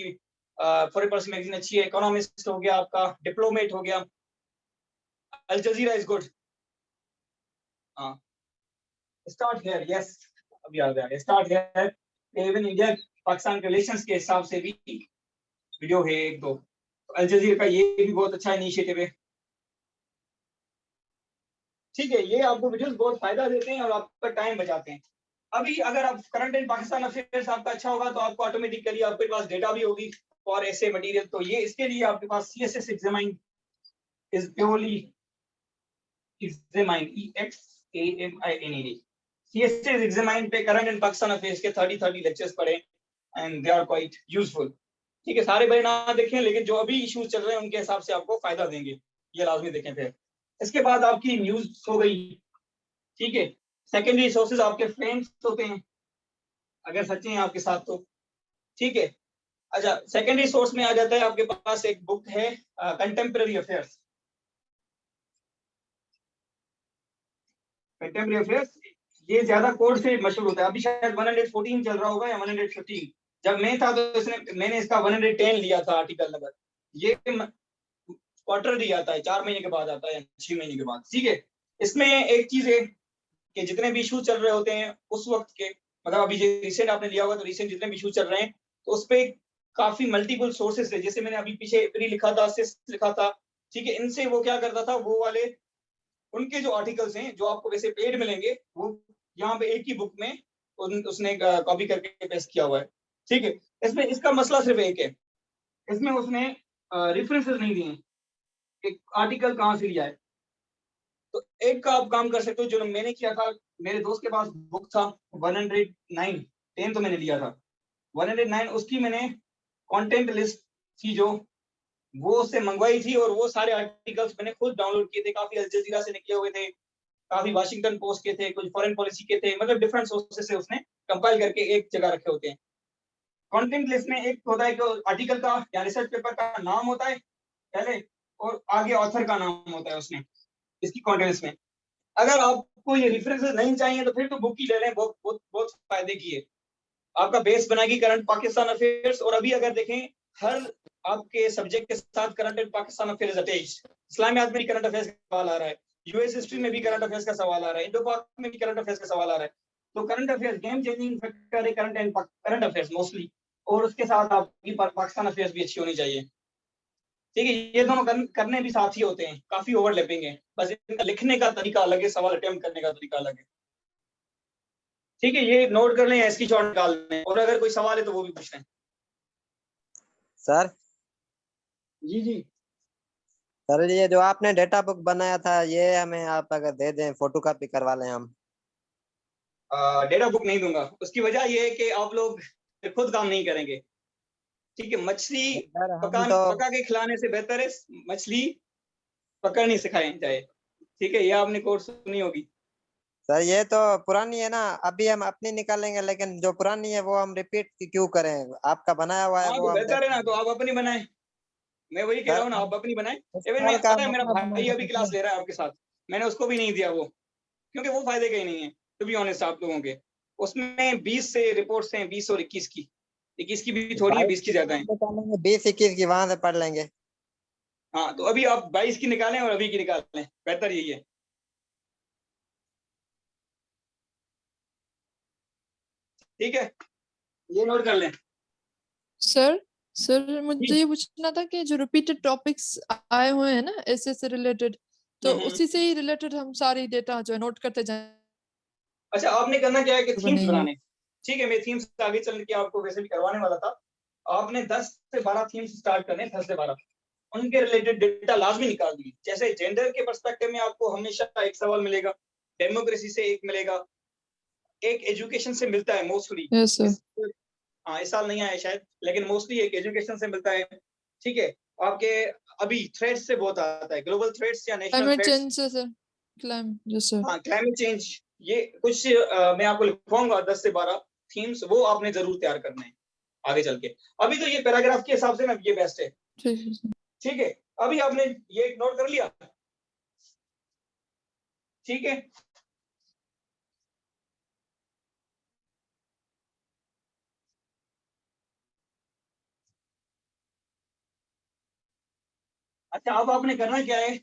फॉरेन पॉलिसी मैगजीन अच्छी है। इकोनॉमिस्ट हो गया आपका, डिप्लोमेट हो गया, अल जजीरा इज गुड। हाँ, स्टार्ट हियर, यस, अभी आ गया start here. Even India Pakistan के रिलेशंस के हिसाब से भी वीडियो है एक दो। अल जजीरा का ये भी बहुत अच्छा इनिशिएटिव है, ठीक है। ये आपको वीडियोस बहुत फायदा देते हैं और आपका टाइम बचाते हैं। अभी अगर आप करंट इन पाकिस्तान अफेयर्स आपका अच्छा होगा तो आपको ऑटोमेटिकली आपके पास डेटा भी होगी और ऐसे मटेरियल। तो ये इसके लिए आपके पास CSS examine is purely examine, EXAMINED। CSS examine पे करंट इन पाकिस्तान अफेयर्स के 30 लेक्चर्स पढ़े and they are quite useful, ठीक है। सारे बड़े ना देखें, लेकिन जो अभी इश्यूज चल रहे हैं उनके हिसाब से आपको फायदा देंगे, ये लाजमी देखें। फिर इसके बाद आपकी न्यूज हो गई, ठीक है। सेकेंडरी सोर्सेज आपके फ्रेंड्स होते हैं अगर सच्चे हैं आपके साथ तो, ठीक है। अच्छा, सेकेंडरी सोर्स में आ जाता है आपके पास एक बुक है, कंटेम्पररी अफेयर्स। कंटेम्पररी अफेयर्स ये ज्यादा कोड से मशहूर होता है। अभी शायद 114 चल रहा होगा या 115। जब मैं था तो मैंने इसका 110 लिया था आर्टिकल नंबर। ये क्वार्टरली आता है, 4 महीने के बाद आता है, 6 महीने के बाद, ठीक है। इसमें एक चीज है कि जितने भी इशू चल रहे होते हैं उस वक्त के, मतलब अभी रिसेंट आपने लिया होगा तो रिसेंट जितने भी इशू चल रहे हैं तो उस पर काफी मल्टीपल सोर्सेस है। जैसे मैंने अभी पीछे प्री लिखा था, सिस लिखा था, ठीक है। इनसे वो क्या करता था, वो वाले उनके जो आर्टिकल्स हैं जो आपको वैसे पेड मिलेंगे, वो यहाँ पे एक ही बुक में उसने कॉपी करके पेस्ट किया हुआ है, ठीक है। इसमें इसका मसला सिर्फ एक है, इसमें उसने रेफरेंसेस नहीं दिए। एक आर्टिकल कहाँ से लिया है। तो एक का आप काम कर सकते हो, जो मैंने किया था, मेरे दोस्त के पास बुक था 109, 10 तो मैंने लिया था 109, उसकी मैंने कंटेंट लिस्ट थी जो वो उससे मंगवाई थी, और वो सारे आर्टिकल्स मैंने खुद डाउनलोड किए थे। काफी अल जजीरा से निकले हुए थे, काफी वाशिंगटन पोस्ट के थे, कुछ फॉरेन पॉलिसी के थे, मतलब डिफरेंट सोर्सेस से उसने कंपाइल करके एक जगह रखे होते हैं। कंटेंट लिस्ट में एक होता है कि आर्टिकल का या रिसर्च पेपर का नाम होता है पहले, और आगे ऑथर का नाम होता है उसमें, इसकी कंटेंट लिस्ट में। अगर आपको ये रेफरेंसेस नहीं चाहिए तो फिर तो बुक ही ले लें, बहुत बहुत बहुत फायदे की है, आपका बेस बनाएगी करंट पाकिस्तान अफेयर्स। और अभी अगर देखें, हर आपके सब्जेक्ट के साथ current and Pakistan affairs attached. इस्लामियात में भी करंट अफेयर्स का सवाल आ रहा है, यूएस हिस्ट्री में भी करंट अफेयर्स का सवाल आ रहा है, इंडो पाक में भी करंट अफेयर्स का सवाल आ रहा है। तो current affairs game changing factor है, करंट अफेयर्स मोस्टली, और उसके साथ आपकी पाकिस्तान अफेयर्स भी अच्छी होनी चाहिए। ठीक है, ये दोनों करने भी साथ ही होते हैं, काफी ओवरलैपिंग है, बस इनका लिखने का तरीका अलग है, सवाल अटेम्प्ट करने का तरीका अलग है। ठीक है, ये नोट कर लें या इसकी शॉर्ट निकाल लें, और अगर कोई सवाल है तो वो भी पूछ लें। सर जी जी सर, ये जो आपने डेटा बुक बनाया था, ये हमें आप अगर दे दें, फोटोकॉपी करवा लें हम। डेटा बुक नहीं दूंगा, उसकी वजह ये है कि आप लोग खुद काम नहीं करेंगे। ठीक है, मछली सर हम पका के खिलाने से बेहतर है मछली पकड़नी सिखाएं जाए। ठीक है, ये आपने कोर्स सुनी होगी। सर ये तो पुरानी है ना, अभी हम अपनी निकालेंगे, लेकिन जो पुरानी है वो हम रिपीट क्यों करें, आपका बनाया हुआ है हाँ वो तो हम बेहतर है ना, तो आप अपनी बनाए, मैं वही कह सर रहा हूँ ना, आप अपनी बनाए। इस इवन साल मैं, का पता है मेरा मतलब भाई अभी क्लास ले रहा है आपके साथ, मैंने उसको भी नहीं दिया वो, क्योंकि वो फायदे का ही नहीं है टू बी ऑनेस्ट आप लोगों के। उसमें 20 से रिपोर्ट्स हैं, 20 और 21 की, 21 की भी थोड़ी है, 20 की ज्यादा है। 20-21 की वहां से पढ़ लेंगे। हाँ तो अभी आप 22 की निकालें और अभी की निकालें, बेहतर यही है। ठीक है, ये नोट कर लें। सर सर मुझे जी। ये पूछना था कि जो रिपीटेड टॉपिक्स आए हुए हैं ना ऐसे से रिलेटेड, तो उसी से ही रिलेटेड हम सारी डेटा जो है नोट करते जाएं अच्छा, आपने करना क्या है कि थीम्स बनेगी। बनाने। ठीक है, मैं थीम्स आगे चल के आपको वैसे भी करवाने वाला था। आपने 10 से 12 थीम्स स्टार्ट करने, 10 से 12, उनके रिलेटेड डेटा लाजमी निकाल दी। जैसे जेंडर के पर्सपेक्टिव में आपको हमेशा एक सवाल मिलेगा, डेमोक्रेसी से एक मिलेगा, एक एजुकेशन से मिलता है मोस्टली। Yes sir. हाँ इस साल नहीं आया शायद, लेकिन मोस्टली एक एजुकेशन से मिलता है। ठीक है, आपके अभी थ्रेड्स से बहुत आता है, ग्लोबल थ्रेड्स या नेशनल क्लाइमेट थ्रेड्स। चेंज से सर, यस सर। हाँ क्लाइमेट चेंज, ये कुछ मैं आपको लिखवाऊंगा 10 से 12 थीम्स, वो आपने जरूर तैयार करना है आगे चल के। अभी तो ये पैराग्राफ के हिसाब से ना ये बेस्ट है। ठीक है सर। ठीक है, अभी आपने ये नोट कर लिया। ठीक है, अच्छा अब आपने करना क्या है,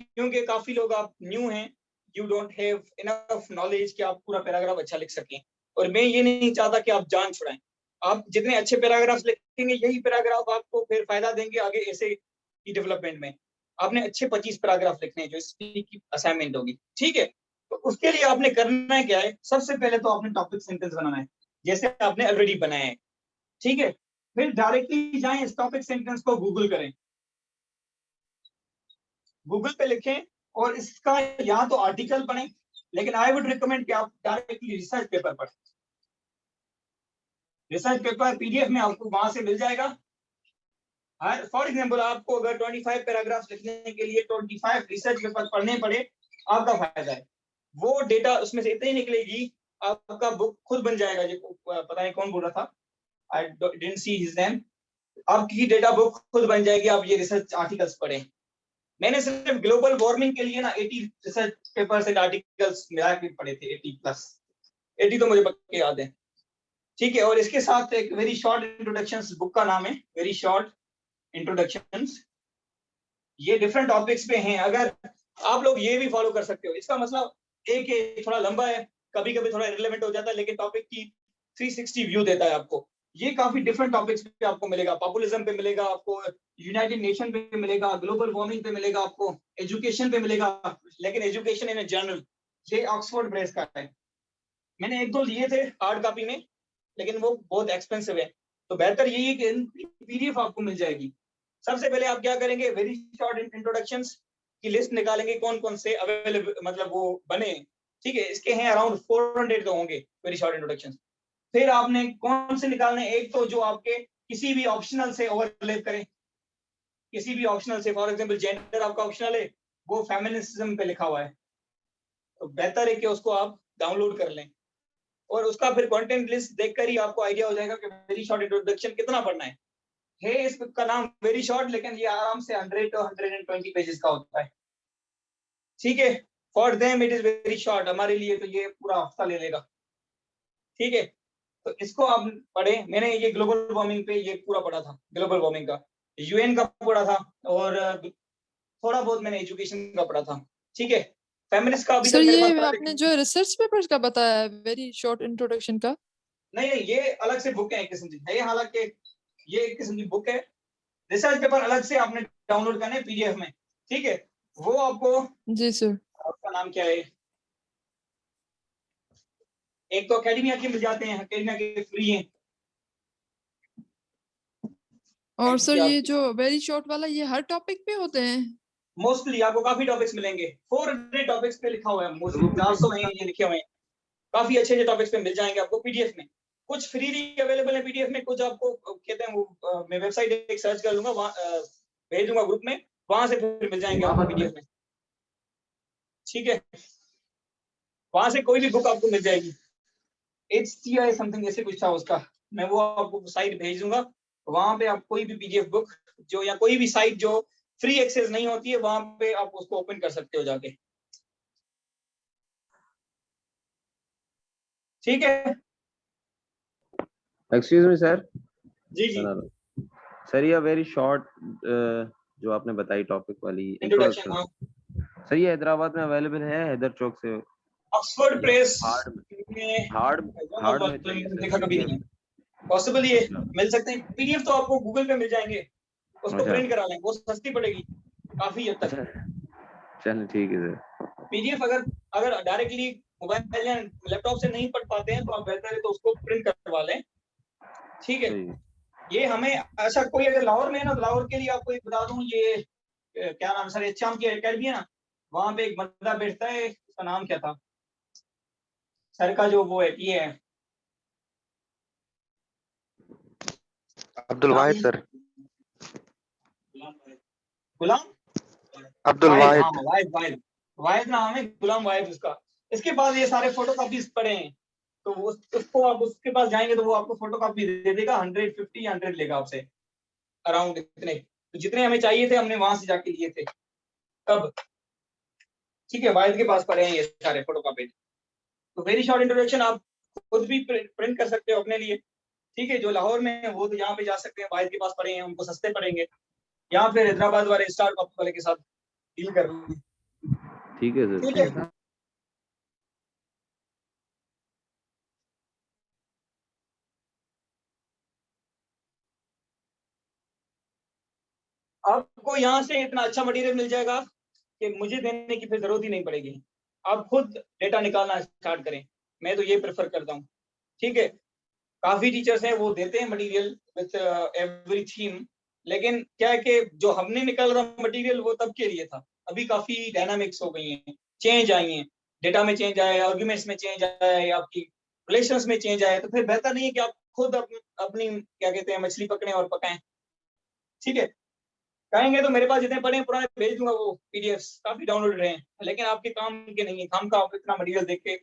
क्योंकि काफी लोग आप न्यू हैं, you don't have enough knowledge कि आप पूरा पैराग्राफ अच्छा लिख सकें, और मैं ये नहीं चाहता कि आप जान छुड़ाएं। आप जितने अच्छे पैराग्राफ्स लिखेंगे यही पैराग्राफ आपको फिर फायदा देंगे आगे ऐसे की डेवलपमेंट में। आपने अच्छे 25 पैराग्राफ लिखने हैं जो इसकी की असाइनमेंट होगी। ठीक है, तो उसके लिए आपने करना है क्या है, सबसे पहले तो आपने टॉपिक सेंटेंस बनाना है, जैसे आपने ऑलरेडी बनाया है। ठीक है, फिर डायरेक्टली जाएं, इस टॉपिक सेंटेंस को गूगल करें, गूगल पे लिखें, और इसका या तो आर्टिकल पढ़ें, लेकिन आई वुड रिकमेंड कि आप डायरेक्टली रिसर्च पेपर पढ़ें। रिसर्च पेपर पीडीएफ में आपको वहां से मिल जाएगा। फॉर एग्जांपल आपको अगर 25 पैराग्राफ लिखने के लिए 25 रिसर्च पेपर पढ़ने पड़े, आपका फायदा है, वो डेटा उसमें से इतनी निकलेगी, आपका बुक खुद बन जाएगा। जो पता नहीं कौन बोल रहा था, I didn't see his name, आपकी डेटा बुक खुद बन जाएगी, आप ये रिसर्च आर्टिकल्स पढ़ें। मैंने सिर्फ ग्लोबल वार्मिंग के लिए ना 80 रिसर्च पेपर्स एंड आर्टिकल्स मिला के पढ़े थे, 80 प्लस, 80 तो मुझे पक्के याद है। ठीक है, और इसके साथ एक वेरी शॉर्ट इंट्रोडक्शंस, बुक का नाम है वेरी शॉर्ट इंट्रोडक्शंस, ये डिफरेंट टॉपिक्स पे हैं। अगर आप लोग ये भी फॉलो कर सकते हो, इसका मतलब एक है थोड़ा लंबा है, कभी कभी थोड़ा रिलेवेंट हो जाता है, लेकिन टॉपिक की 360 व्यू देता है आपको। ये काफी डिफरेंट टॉपिक्स पे आपको मिलेगा, पॉपुलिज्म पे मिलेगा आपको, यूनाइटेड नेशन पे मिलेगा, ग्लोबल वार्मिंग पे मिलेगा आपको, एजुकेशन पे मिलेगा, लेकिन एजुकेशन इन जनरल, ये ऑक्सफोर्ड प्रेस का है। मैंने एक दो लिए थे हार्ड कॉपी में, लेकिन वो बहुत एक्सपेंसिव है, तो बेहतर यही है कि पीडीएफ आपको मिल जाएगी। सबसे पहले आप क्या करेंगे, वेरी शॉर्ट इंट्रोडक्शंस की लिस्ट निकालेंगे, कौन कौन से अवेलेबल मतलब वो बने, ठीक है, इसके हैं अराउंड 400 तो होंगे वेरी शॉर्ट इंट्रोडक्शंस। फिर आपने कौन से निकालने, एक तो जो आपके किसी भी ऑप्शनल से ओवरलैप करें, किसी भी ऑप्शनल से, फॉर एग्जांपल जेंडर आपका ऑप्शनल है, वो फेमिनिज्म पे लिखा हुआ है, तो बेहतर है कि उसको आप डाउनलोड कर लें, और उसका फिर कंटेंट लिस्ट देखकर ही आपको आइडिया हो जाएगा कि वेरी शॉर्ट इंट्रोडक्शन कितना पढ़ना है इस बुक का नाम वेरी शॉर्ट, लेकिन ये आराम से 100 to 120 पेजेस का होता है, ठीक है। For them it is very short, हमारे लिए तो ये पूरा हफ्ता ले लेगा, ठीक है। तो इसको आप पढ़े, मैंने ये ग्लोबल वार्मिंग पे ये पूरा पढ़ा था, ग्लोबल वार्मिंग का, यूएन का पढ़ा था, और थोड़ा बहुत मैंने एजुकेशन का पढ़ा था, ठीक है। फेमिनिस्ट का अभी सर तक मेरे ये पास था, आपने लेकिन जो रिसर्च पेपर्स का बताया है वेरी शॉर्ट इंट्रोडक्शन का, नहीं नहीं, ये अलग से बुक है, एक किस्म की है, हालांकि ये एक किस्म की बुक है। रिसर्च पेपर अलग से आपने डाउनलोड करने पीडीएफ में, ठीक है। वो आपको, जी सर। आपका नाम क्या है, एक तो अकेडमिया के मिल जाते हैं, अकेडमिया के फ्री हैं, और सर या ये जो वेरी शॉर्ट वाला ये हर टॉपिक पे होते हैं? मोस्टली आपको काफी टॉपिक्स मिलेंगे, 400 टॉपिक्स पे लिखा हुआ है, मोस्टली 400 हैं ये लिखे हुए हैं, काफी अच्छे अच्छे टॉपिक्स पे मिल जाएंगे आपको पीडीएफ में। कुछ फ्री अवेलेबल है पीडीएफ में, कुछ आपको कहते हैं वो मैं वेबसाइट एक सर्च कर लूंगा, वहाँ भेज दूंगा ग्रुप में, वहां से फिर मिल जाएंगे आपको पीडीएफ में, ठीक है। वहां से कोई भी बुक आपको मिल जाएगी, HTI समथिंग ऐसे कुछ था उसका, मैं वो आपको साइट भेज दूंगा, वहां पे आप कोई भी पीडीएफ बुक जो, या कोई भी साइट जो फ्री एक्सेस नहीं होती है, वहां पे आप उसको ओपन कर सकते हो जाके, ठीक है। Excuse me, sir. जी जी, सर ये वेरी शॉर्ट जो आपने बताई टॉपिक वाली इंट्रोडक्शन, हाँ। इंट्रोडक्शन, सर ये हैदराबाद में अवेलेबल है, हैदर चौक से ऑक्सफोर्ड या प्रेस हार्ड में, हार्ड में चाहिए सर देखा कभी नहीं पीडीएफ? है, पॉसिबल ये अच्छा मिल सकते हैं, पीडीएफ तो आपको गूगल पे मिल जाएंगे, उसको अच्छा प्रिंट करा लें, वो सस्ती पड़ेगी काफी हद तक। अच्छा, चलिए ठीक है सर। पीडीएफ अगर अगर डायरेक्टली मोबाइल या लैपटॉप से नहीं पढ़ पाते हैं, तो आप बेहतर है तो उसको प्रिंट करवा लें, ठीक है। सही है। ये हमें, अच्छा कोई अगर लाहौर में है ना, तो लाहौर के लिए आपको एक बता दूं, ये क्या नाम सर, एचएम की अकेडमी है ना, वहां पे एक बंदा बैठता है, उसका नाम क्या था सर का, जो वो है ये है अब्दुल वाहिद सर। गुलाम अब्दुल वाहिद, हाँ वाहिद। वाहिद वाहिद, वाहिद नाम है, गुलाम वाहिद उसका। इसके पास ये सारे फोटो कॉपीज पड़े हैं, तो उसको आप उसके पास जाएंगे तो वो आपको फोटो कॉपी दे देगा, 150 या 100 लेगा आपसे, अराउंड इतने, तो जितने हमें चाहिए थे हमने वहां से जाके लिए थे तब, ठीक है। वाहिद के पास पड़े हैं ये सारे फोटो कॉपी। तो वेरी शॉर्ट इंट्रोडक्शन आप खुद भी प्रिंट कर सकते हो अपने लिए, ठीक है। जो लाहौर में है वो तो यहाँ पे जा सकते हैं, वाहिद के पास पड़े हैं, उनको सस्ते पड़ेंगे, या फिर हैदराबाद वाले स्टार कॉपी वाले के साथ डील कर लें, ठीक है सर। ठीक है। आपको यहाँ से इतना अच्छा मटेरियल मिल जाएगा कि मुझे देने की फिर जरूरत ही नहीं पड़ेगी, आप खुद डेटा निकालना स्टार्ट करें, मैं तो ये प्रेफर करता हूँ, ठीक है। काफी टीचर्स हैं वो देते हैं मटेरियल विद एवरी थीम, लेकिन क्या है कि जो हमने निकाला था मटेरियल वो तब के लिए था, अभी काफी डायनामिक्स हो गई हैं, चेंज आई हैं, डेटा में चेंज आया है, आर्ग्यूमेंट्स में चेंज आया है, आपकी रिलेशंस में चेंज आया है, तो फिर बेहतर नहीं है कि आप खुद अपनी क्या कहते हैं मछली पकड़ें और पकाएं, ठीक है। कहेंगे तो मेरे पास जितने पड़े हैं पुराने भेज दूंगा, वो पीडीएफ्स काफी डाउनलोड रहे हैं, लेकिन आपके काम के नहीं है, काम का आप इतना मटेरियल देख के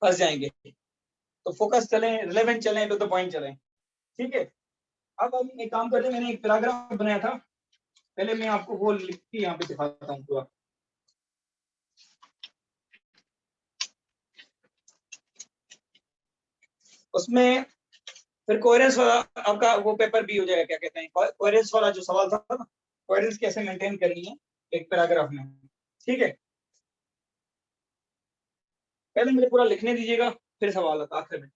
फंस जाएंगे, तो फोकस चलें, रिलेवेंट चलें, टू द पॉइंट चलें, ठीक है। अब हम एक काम करते हैं, मैंने एक पैराग्राफ बनाया था, पहले मैं आपको वो लिख के यहाँ पे दिखाता हूँ पूरा, उसमें फिर कोहेरेंस वाला आपका वो पेपर भी हो जाएगा, क्या कहते हैं कोहेरेंस वाला जो सवाल था ना, कोहेरेंस कैसे मेंटेन करनी है एक पैराग्राफ में, ठीक है। पहले मुझे पूरा लिखने दीजिएगा, फिर सवाल आता आखिर में।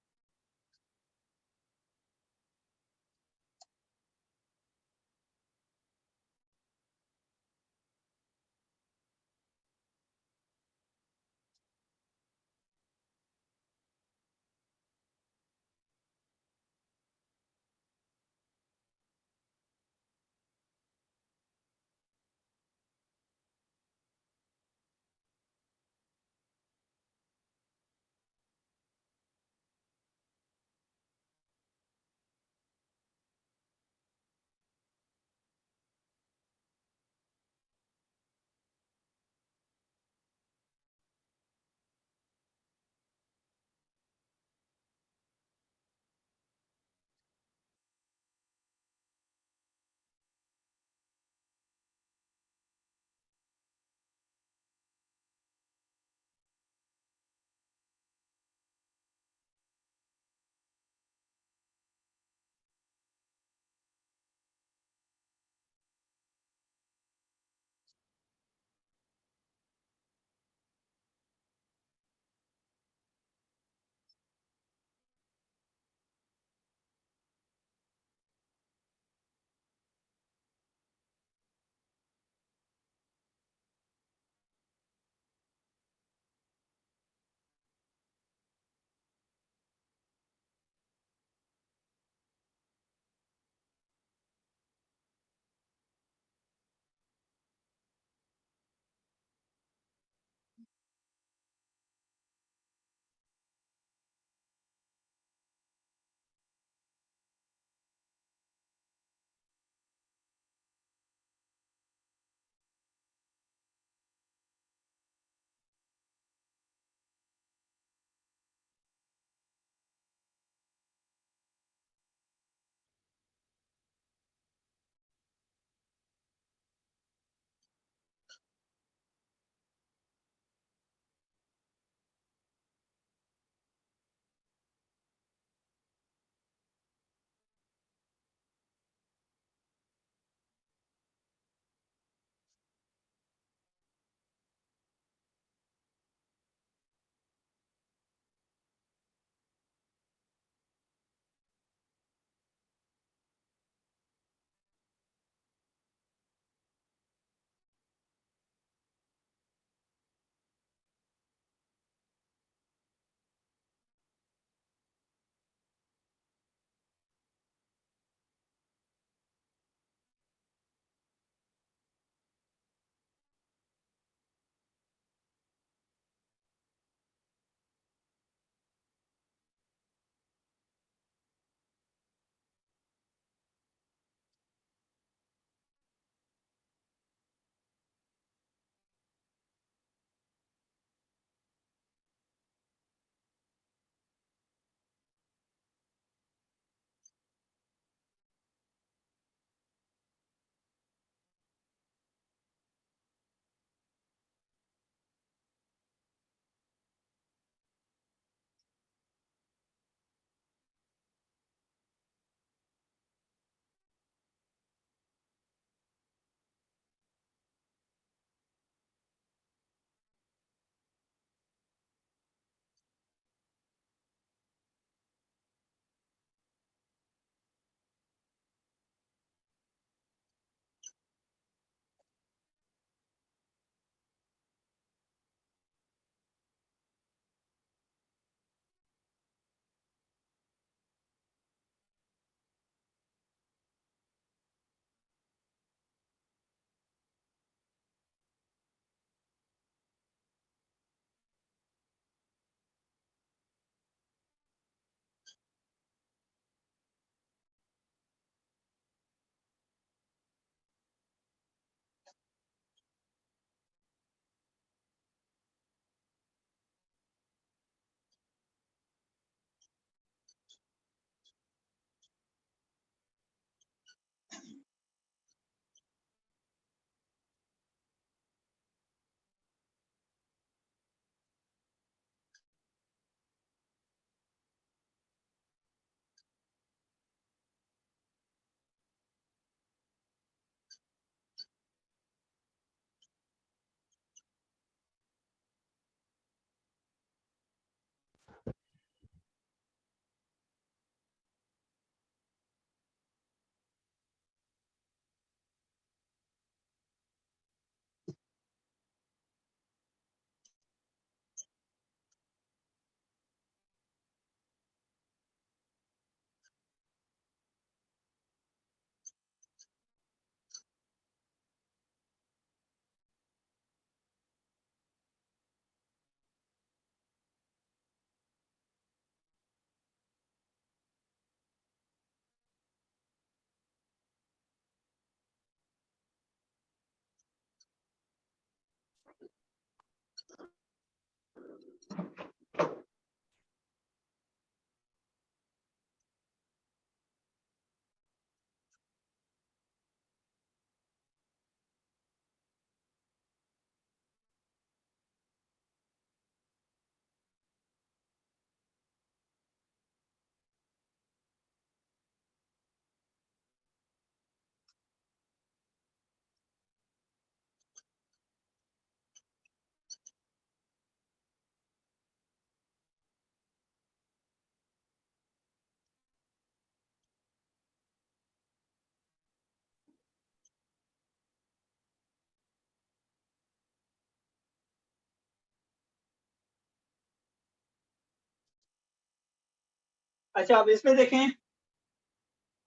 अच्छा, अब इसमें देखें,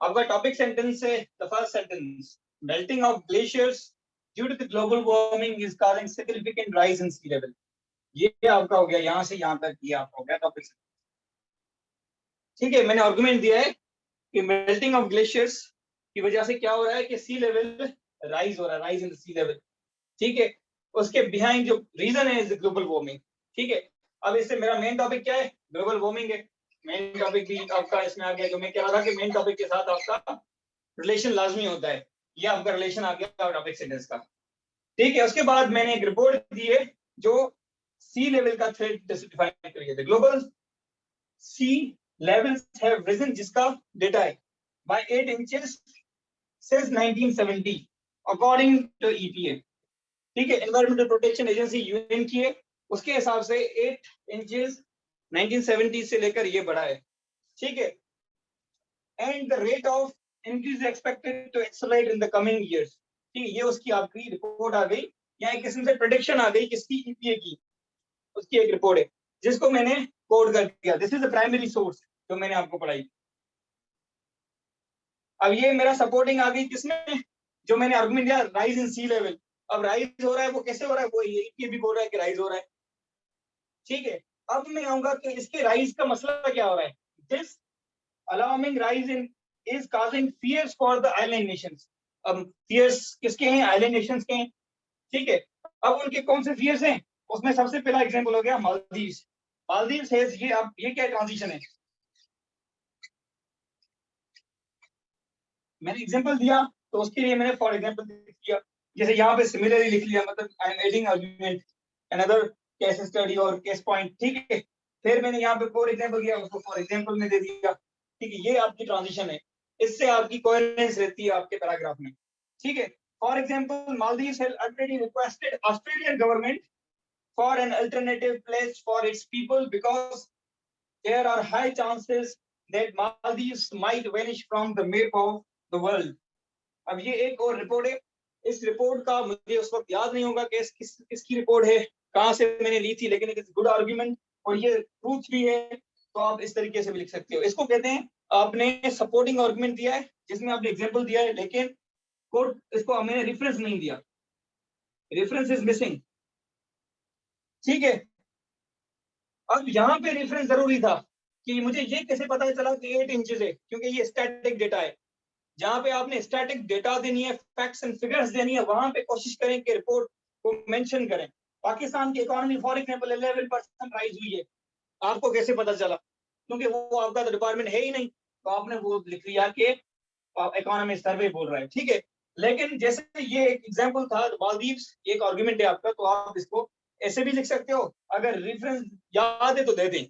आपका टॉपिक सेंटेंस है the first sentence, melting of glaciers due to the global warming is causing significant rise in sea level. ये आपका हो गया, यहाँ से यहाँ तक ये आपका हो गया टॉपिक। ठीक है, मैंने आर्गुमेंट दिया है कि मेल्टिंग ऑफ ग्लेशियर्स की वजह से क्या हो रहा है कि सी लेवल राइज हो रहा है, राइज इन सी लेवल। ठीक है, उसके बिहाइंड जो रीजन है इज ग्लोबल वार्मिंग। ठीक है, अब इससे मेरा मेन टॉपिक क्या है, ग्लोबल वार्मिंग है। मेन टॉपिक भी आपका इसमें आ गया, जो मैं कह रहा था कि मेन टॉपिक के साथ आपका रिलेशन लाजमी होता है, ये आपका रिलेशन आ गया टॉपिक सेंटेंस का। ठीक है, उसके बाद मैंने एक रिपोर्ट दी है जो सी लेवल का थ्रेड डिफाइन करी है। Global sea levels have risen, जिसका डेटा है by 8 inches since 1970 according to EPA। ठीक है, एनवायरमेंटल प्रोटेक्शन एजेंसी यूएन की है, उसके हिसाब से 8 इंचेस 1970 से लेकर ये बढ़ा है। ठीक है, and the rate of increase expected to accelerate in the coming years. ठीक है, ये उसकी आपकी रिपोर्ट आ गई, या एक किस्म से प्रेडिक्शन आ गई किसकी, ईपीए की, उसकी एक रिपोर्ट है जिसको मैंने कोड कर दिया। This is the primary source जो मैंने आपको पढ़ाई। अब ये मेरा सपोर्टिंग आ गई किसमें, जो मैंने आर्गुमेंट दिया, राइज इन सी लेवल। अब राइज हो रहा है, वो कैसे हो रहा है, वो ये भी बोल रहा है कि राइज हो रहा है। ठीक है, अब मैं आऊंगा कि इसके राइज का मसला क्या हो रहा है। This alarming rise in is causing fears for the island nations. अब फियर्स किसके हैं, आइलैंड नेशंस के हैं। ठीक है, अब उनके कौन से फियर्स हैं, उसमें सबसे पहला एग्जांपल हो गया मालदीव्स। मालदीव्स है ये, अब ये क्या ट्रांजिशन है, मैंने एग्जांपल दिया तो उसके लिए मैंने फॉर एग्जांपल किया, जैसे यहाँ पे सिमिलरली लिख लिया, मतलब I am adding argument another case study और केस पॉइंट। ठीक है, फिर मैंने यहाँ पे फॉर एग्जांपल दिया, उसको फॉर एग्जांपल में दे दिया। ठीक है, ये आपकी ट्रांजिशन है, इससे आपकी कोहेरेंस रहती है आपके पैराग्राफ में। ठीक है, for example Maldives have already requested Australian government for an alternative place for its people because there are high chances that Maldives might vanish from the map of the world. अब ये एक और रिपोर्ट है, इस रिपोर्ट का मुझे उस वक्त याद नहीं होगा कि किसकी रिपोर्ट है, कहाँ से मैंने ली थी, लेकिन इट्स गुड आर्गुमेंट और ये ट्रूथ भी है, तो आप इस तरीके से भी लिख सकते हो। इसको कहते हैं आपने सपोर्टिंग आर्गुमेंट दिया है जिसमें आपने एग्जांपल दिया है, लेकिन कोड इसको मैंने रेफरेंस नहीं दिया, रेफरेंस इज मिसिंग। ठीक है, अब यहाँ पे रेफरेंस जरूरी था कि मुझे ये कैसे पता चला कि 8 इंचेस है, क्योंकि ये स्टैटिक डेटा है। जहां पे आपने स्टैटिक डेटा देनी है, फैक्ट्स एंड फिगर्स देनी है, वहां पे कोशिश करें कि रिपोर्ट को मेंशन करें। पाकिस्तान की इकोनॉमी फॉर एग्जांपल 11% राइज हुई है, आपको कैसे पता चला, क्योंकि वो आपका तो डिपार्टमेंट है ही नहीं, तो आपने वो लिख लिया कि इकोनॉमी सर्वे बोल रहा है। ठीक है, लेकिन जैसे ये एक एग्जांपल था मालदीव्स, एक आर्गुमेंट है आपका, तो आप इसको ऐसे भी लिख सकते हो, अगर रेफरेंस याद है तो दे दें,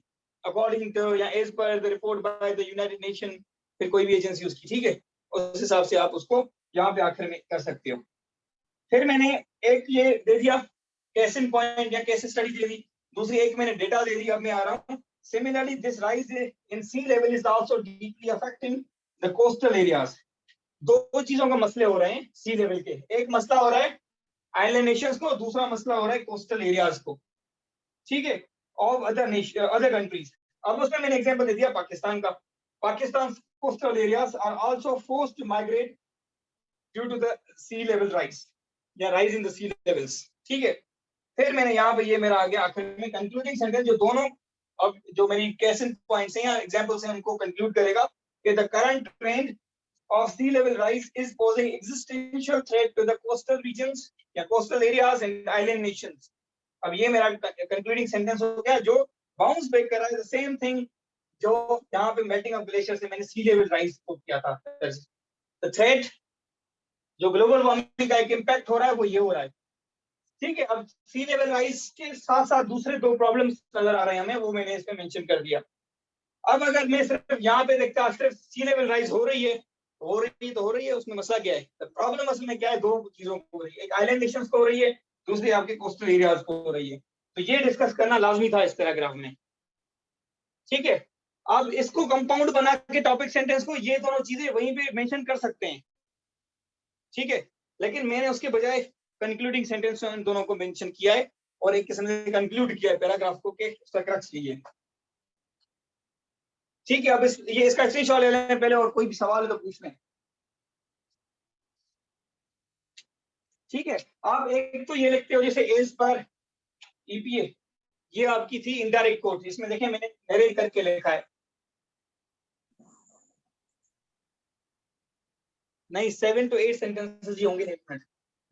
अकॉर्डिंग टू या as per the report by the United Nation, फिर कोई भी एजेंसी उसकी। ठीक है, उस हिसाब से आप उसको यहाँ पे आखिर में कर सकते हो। फिर मैंने एक ये दे दिया केस पॉइंट या केस स्टडी दे दी, दूसरी एक मैंने डेटा दे दिया। अब मैं आ रहा हूँ, similarly this rise in sea level is also deeply affecting the coastal areas. दो चीजों का मसले हो रहे हैं सी लेवल के, एक मसला हो रहा है आइलैंड नेशंस को, दूसरा मसला हो रहा है कोस्टल एरियाज को। ठीक है, ऑफ अदर कंट्रीज। अब उसमें मैंने एग्जांपल दे दिया पाकिस्तान का। Pakistan coastal areas are also forced to migrate due to the sea level rise या rise in the sea levels। ठीक है, फिर मैंने यहाँ पे ये मेरा आ गया आखिर में कंक्लूडिंग सेंटेंस, जो दोनों अब जो मेरी केस पॉइंट्स हैं या एग्जांपल्स हैं उनको कंक्लूड करेगा कि the current trend of sea level rise is posing existential threat to the coastal regions या coastal areas and island nations। अब ये मेरा कंक्लूडिंग सेंटेंस हो गया, जो बाउंस बैक कर रहा है द सेम थिंग जो यहाँ पे मेल्टिंग ऑफ ग्लेशियर से मैंने सी लेवल राइज को किया था। द थ्रेट जो ग्लोबल वार्मिंग का एक इम्पैक्ट हो रहा है वो ये हो रहा है। ठीक है, अब सी लेवल राइज के साथ साथ दूसरे दो प्रॉब्लम्स नजर आ रहे हैं हमें, वो मैंने इसमें मेंशन कर दिया। अब अगर मैं सिर्फ यहाँ पे देखता सिर्फ सी लेवल राइज हो रही है तो हो रही है, उसमें मसला क्या है, प्रॉब्लम असल में क्या है, दो चीजों को हो रही है, एक आइलैंड नेशंस को हो रही है, दूसरी आपके कोस्टल एरियाज को हो रही है। तो ये डिस्कस करना लाजमी था इस पैराग्राफ में। ठीक है, अब इसको कंपाउंड बना के टॉपिक सेंटेंस को ये दोनों चीजें वहीं पे मेंशन कर सकते हैं। ठीक है, लेकिन मैंने उसके बजाय कंक्लूडिंग सेंटेंस में इन दोनों को मेंशन किया है और एक किस्म से कंक्लूड किया है पैराग्राफ को कि उसका क्रक्स यही है। ठीक है, अब ये इसका स्क्रीनशॉट ले लें पहले, और कोई भी सवाल है तो पूछ लें। ठीक है, आप एक तो ये लिखते हो जैसे एज पर ईपीए, ये आपकी थी इनडायरेक्ट कोर्स, इसमें देखें मैंने नरेट करके लिखा है, नहीं 7 to 8 सेंटेंसेस ही होंगे। एक minute.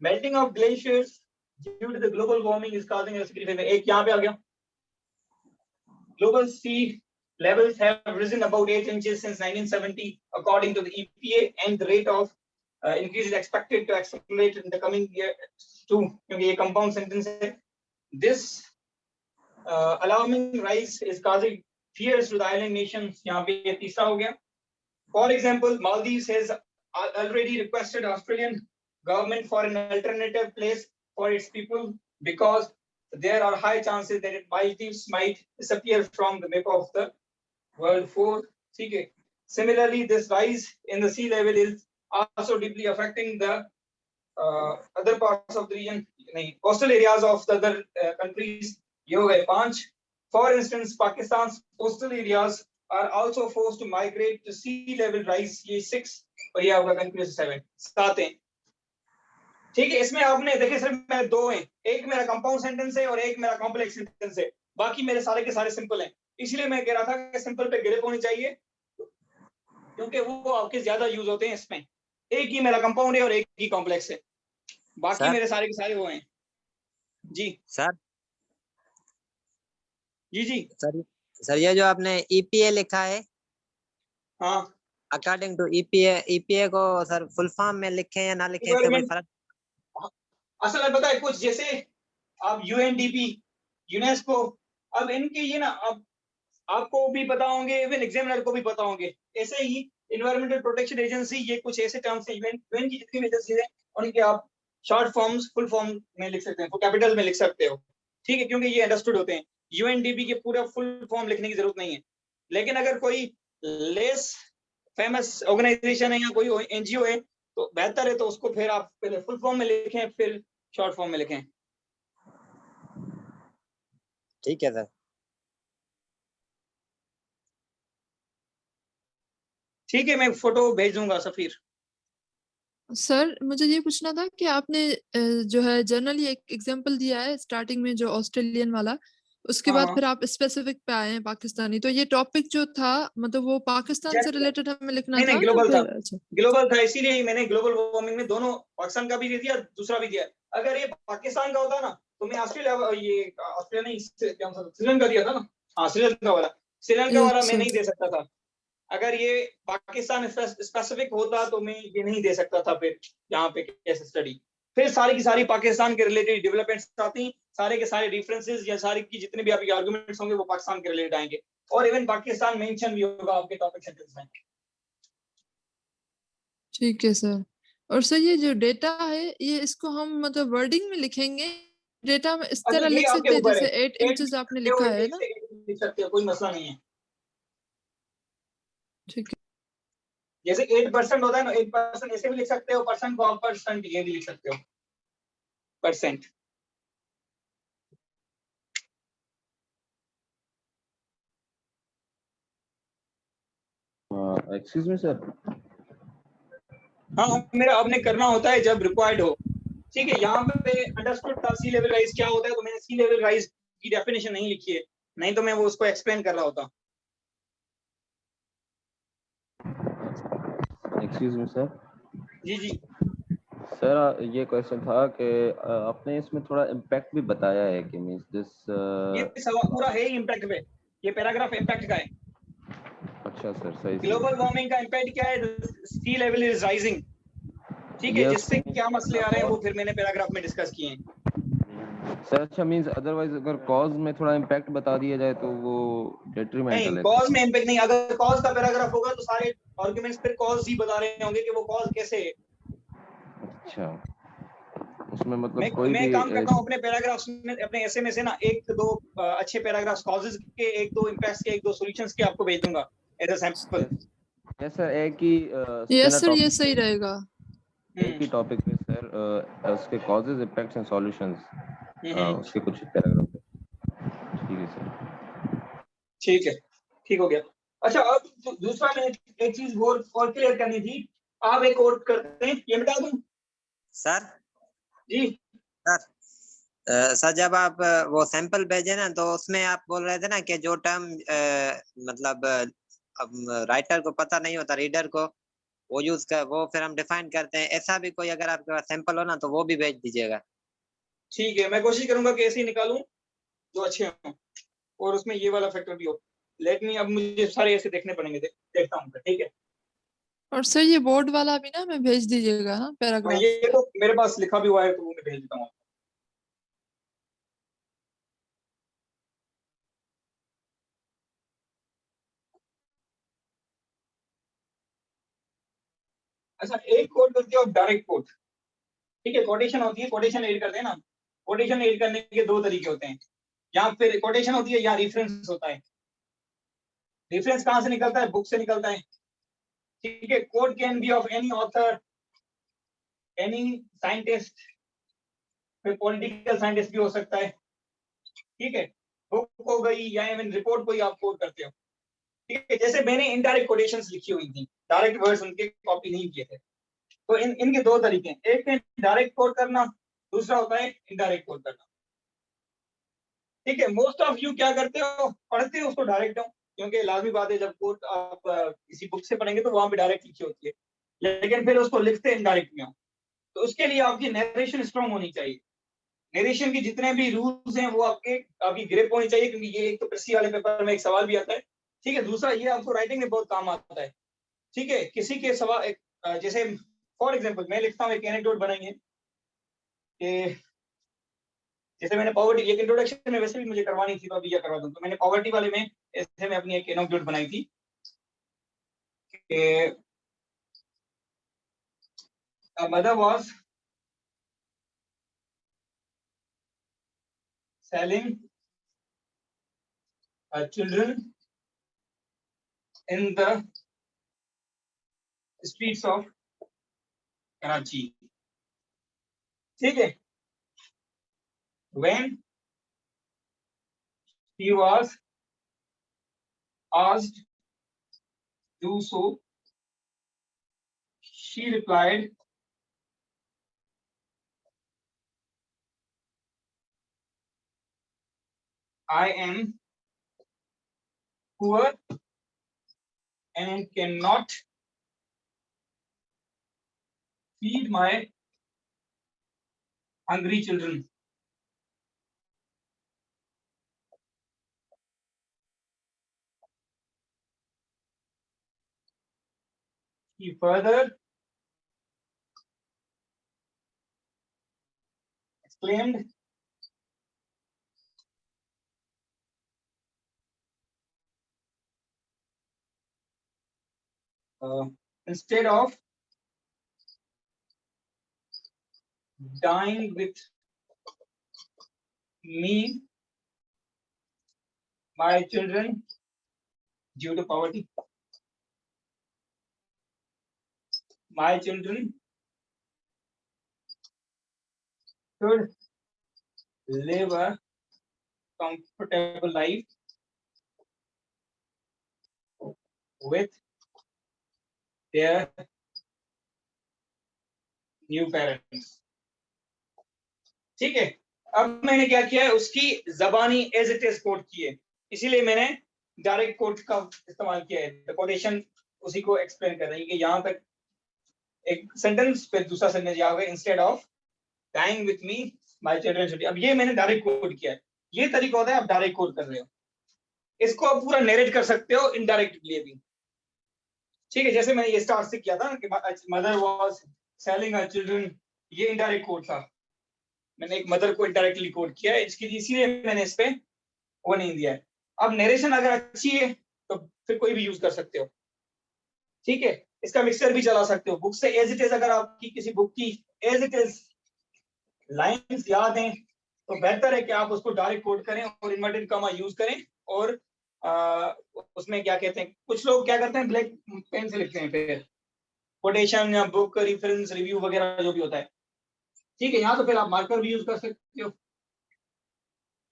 Melting of glaciers due to the global warming is causing a significant, एक यहाँ पे आ गया, global sea levels have risen about 8 inches since 1970 according to the EPA, and the rate of increase is expected to accelerate in the coming year too, क्योंकि ये compound sentence है। This alarming rise is causing fears to the island nations, यहाँ पे ये तीसरा हो गया। For example, Maldives has already requested Australian government for an alternative place for its people because there are high chances that Maldives might disappear from the map of the world. 4, ठीक है। Similarly, this rise in the sea level is also deeply affecting the other parts of the region, coastal areas of the other countries. ये हो गए 5। For instance, Pakistan's coastal areas are also forced to migrate to sea level rise, ये 6, और ये आपका conclusion 7, 7 हैं। ठीक है, इसमें आपने देखे सिर्फ मेरे 2 हैं, एक मेरा कंपाउंड सेंटेंस है और एक मेरा कॉम्प्लेक्स सेंटेंस है, बाकी मेरे सारे के सारे सिंपल हैं। इसलिए मैं कह रहा था कि सिंपल पे ग्रिप होनी चाहिए, क्योंकि वो आपके ज्यादा यूज होते हैं। इसमें एक ही मेरा कंपाउंड है और एक ही कॉम्प्लेक्स है, बाकी सर? मेरे सारे के सारे वो हैं। जी सर जी जी सर ये जो आपने ईपीए लिखा है, हाँ, अकॉर्डिंग टू ईपीए को सर फुल फॉर्म में लिखें या ना लिखें, इससे कोई फर्क? असल में पता है कुछ, जैसे आप यूएनडीपी, यूनेस्को, अब इनके ये ना, अब आपको भी पता होंगे, इवन एग्जामिनर को भी पता होंगे, ऐसे ही एनवायरमेंटल प्रोटेक्शन एजेंसी, ये कुछ ऐसे टर्म्स हैं यूएन की जितनी भी एजेंसीज हैं, उनके आप शॉर्ट फॉर्म्स फुल फॉर्म में लिख सकते हैं, तो कैपिटल में लिख सकते हो। ठीक है, क्योंकि ये अंडरस्टूड होते हैं। यूएनडीपी के पूरा फुल फॉर्म लिखने की जरूरत नहीं है, लेकिन अगर कोई लेस फेमस ऑर्गेनाइजेशन है या कोई एनजीओ है तो बेहतर है, तो उसको फिर आप पहले फुल फॉर्म में लिखें, फिर शॉर्ट फॉर्म में लिखें। ठीक है सर। ठीक है, मैं फोटो भेज दूंगा सफीर। सर मुझे ये पूछना था कि आपने जो है जनरली एक एग्जांपल दिया है स्टार्टिंग में जो ऑस्ट्रेलियन वाला, उसके बाद फिर आप स्पेसिफिक पे आए हैं पाकिस्तानी, तो ये टॉपिक जो था मतलब वो पाकिस्तान से रिलेटेड हमें लिखना था? नहीं, ग्लोबल था। अच्छा, ग्लोबल था, इसीलिए मैंने ग्लोबल वार्मिंग में दोनों पाकिस्तान का भी दे दिया, दूसरा भी दिया। अगर ये पाकिस्तान का होता ना तो मैं ऑस्ट्रेलिया नहीं, श्रीलंका दिया था ना। हाँ, श्रीलंका वाला मैं नहीं दे सकता था। अगर ये पाकिस्तान स्पेसिफिक होता तो मैं ये नहीं दे सकता था फिर यहाँ पे केस स्टडी। फिर सारी की सारी पाकिस्तान के रिलेटेड डेवलपमेंट्स आती, सारे के सारे रेफरेंसेस या सारे की जितने भी आपके आर्गुमेंट्स होंगे वो पाकिस्तान के रिलेटेड आएंगे, और इवन पाकिस्तान मेंशन भी होगा आपके टॉपिक सेंटेंस में। ठीक है सर। और सर ये जो डेटा है ये इसको हम मतलब वर्डिंग में लिखेंगे, डेटा में इस तरह लिख सकते हैं जैसे 8 इंचेस आपने लिखा है ना? लिख सकते हो, कोई मसला नहीं है। ठीक है, जैसे 8% होता है ना, 8% ऐसे भी लिख सकते हो, परसेंट को आप परसेंट ये भी लिख सकते हो, परसेंट। Excuse me sir. हाँ, मेरा आपने करना होता है जब रिक्वायर्ड हो। ठीक है, यहाँ पे अंडरस्टूड था सी लेवल राइज क्या होता है, तो मैंने सी लेवल राइज की डेफिनेशन नहीं लिखी है, नहीं तो मैं वो उसको एक्सप्लेन कर रहा होता। Excuse me sir. जी जी सर ये क्वेश्चन था कि आपने इसमें थोड़ा इम्पैक्ट भी बताया है कि मींस दिस ये सवाल पूरा है ही इम्पैक्ट पे, ये पैराग्राफ इम्पैक्ट का है। अच्छा सर, सही। ग्लोबल वार्मिंग का इम्पैक्ट क्या है? सी लेवल इज राइजिंग। ठीक है, जिससे क्या मसले आ रहे हैं वो फिर मैंने पैराग्राफ में डिस्कस किए हैं सर। अच्छा, मींस अदरवाइज अगर कॉज में थोड़ा इम्पैक्ट बता दिया जाए तो वो डेट्रीमेंटल है? कॉज में इम्पैक्ट नहीं, अगर कॉज का पैराग्राफ होगा तो सारे आर्गुमेंट्स फिर कॉज ही बता रहे होंगे कि वो कॉज कैसे है। अच्छा, उसमें मतलब कोई मैं भी काम करता हूँ अपने पैराग्राफ्स में, अपने ऐसे में से ना 1-2 अच्छे पैराग्राफ्स कॉजेज के, 1-2 इम्पैक्ट्स के, 1-2 सॉल्यूशंस के आपको भेज दूंगा as a sample. Yes sir, एक ही यस सर, ये सही रहेगा। एक ही टॉपिक पे सर उसके कॉजेज, इम्पैक्ट्स एंड सॉल्यूशंस, उसके कुछ पैराग्राफ। ठीक है सर। ठीक है, ठीक हो गया। अच्छा, अब दूसरा मैं एक चीज और क्लियर करनी थी। आप एक और करते हैं, ये बता दूं सर जी। सर जब आप वो सैंपल भेजे ना तो उसमें आप बोल रहे थे ना कि जो टर्म मतलब राइटर को पता नहीं होता, रीडर को, वो यूज कर, वो फिर हम डिफाइन करते हैं। ऐसा भी कोई अगर आपके पास सैंपल हो ना तो वो भी भेज दीजिएगा। ठीक है, मैं कोशिश करूंगा कि ऐसे ही निकालूं जो अच्छे हों और उसमें ये वाला फैक्टर भी हो। लेट मी, अब मुझे सारे ऐसे देखने पड़ेंगे, देखता हूँ, ठीक है। और सर ये बोर्ड वाला भी ना हमें भेज दीजिएगा हाँ हाँ, पैराग्राफ। ये तो मेरे पास लिखा भी हुआ है, तो वो मैं भेज देता हूँ। अच्छा, एक कोड करते हो डायरेक्ट कोड, ठीक है। कोटेशन होती है, कोटेशन ऐड करते हैं ना। कोटेशन ऐड करने के दो तरीके होते हैं, या फिर कोटेशन होती है या रेफरेंस होता है। रेफरेंस कहाँ से निकलता है? बुक से निकलता है, ठीक है। Code can be of any author, any scientist, फिर पॉलिटिकल साइंटिस्ट भी हो सकता है, ठीक है। बुक हो गई या इवन रिपोर्ट कोई आप कोड करते हो, ठीक है। जैसे मैंने इनडायरेक्ट कोटेशंस लिखी हुई थी, डायरेक्ट वर्ड्स उनके कॉपी नहीं किए थे। तो इनके दो तरीके हैं, एक है डायरेक्ट कोड करना, दूसरा होता है इनडायरेक्ट कोड करना, ठीक है। मोस्ट ऑफ यू क्या करते हो, पढ़ते हो उसको डायरेक्ट हो, क्योंकि लाजमी बात है, जब कोड आप किसी बुक से पढ़ेंगे तो वहां पे डायरेक्ट लिखी होती है, लेकिन फिर उसको लिखते इनडायरेक्ट में हो। तो उसके लिए आपकी नरेशन स्ट्रांग होनी चाहिए। नरेशन की जितने भी रूल्स हैं वो आपकी ग्रिप होनी चाहिए, क्योंकि ये एक तो कृषि वाले पेपर में एक सवाल भी आता है, ठीक है। दूसरा ये आपको राइटिंग में बहुत काम आता है, ठीक है। किसी के सवाल जैसे फॉर एग्जांपल मैं लिखता हूँ, एक एनेक्डोट बनाएंगे कि जैसे मैंने पॉवर्टी, एक इंट्रोडक्शन में वैसे भी मुझे करवानी थी, तो अभी ये करवा दूं। तो मैंने पॉवर्टी वाले में ऐसे में अपनी एक एनेक्डोट बनाई थी कि a mother was selling her children in the streets of Karachi, ठीक है। When he was asked to do so, she replied, I am poor and cannot feed my hungry children. He further exclaimed, instead of dying with me, my children, due to poverty, my children should live a comfortable life with their new parents, ठीक है। अब मैंने क्या किया है, उसकी जबानी as it is coat की है, इसीलिए मैंने डायरेक्ट कोट का इस्तेमाल किया है। कोटेशन उसी को एक्सप्लेन कर रही है कि यहाँ पर एक सेंटेंस पे दूसरा सेंटेंस यहाँ होगा, instead of dying with me my children should. अब ये मैंने डायरेक्ट कोड किया है, ये तरीका होता है, आप डायरेक्ट कोड कर रहे हो। इसको आप पूरा नरेट कर सकते हो इनडायरेक्टली भी, ठीक है। जैसे मैंने ये स्टार्ट से किया था कि mother was selling her children, ये इनडायरेक्ट कोड था। मैंने एक मदर को इनडायरेक्टली कोड किया है, इसके इसीलिए मैंने इस पे वो नहीं दिया है। अब नरेशन अगर अच्छी है तो फिर कोई भी यूज कर सकते हो, ठीक है। इसका मिक्सचर भी चला सकते हो बुक से एज इट इज। अगर आपकी किसी बुक की एज इट इज लाइंस याद हैं तो बेहतर है कि आप उसको डायरेक्ट कोड करें और इन्वर्टेड कॉमा यूज करें। और उसमें क्या कहते हैं, कुछ लोग क्या करते हैं, ब्लैक पेन से लिखते हैं फिर कोटेशन या बुक रेफरेंस रिव्यू वगैरह जो भी होता है, ठीक है। यहाँ तो फिर आप मार्कर भी यूज कर सकते हो,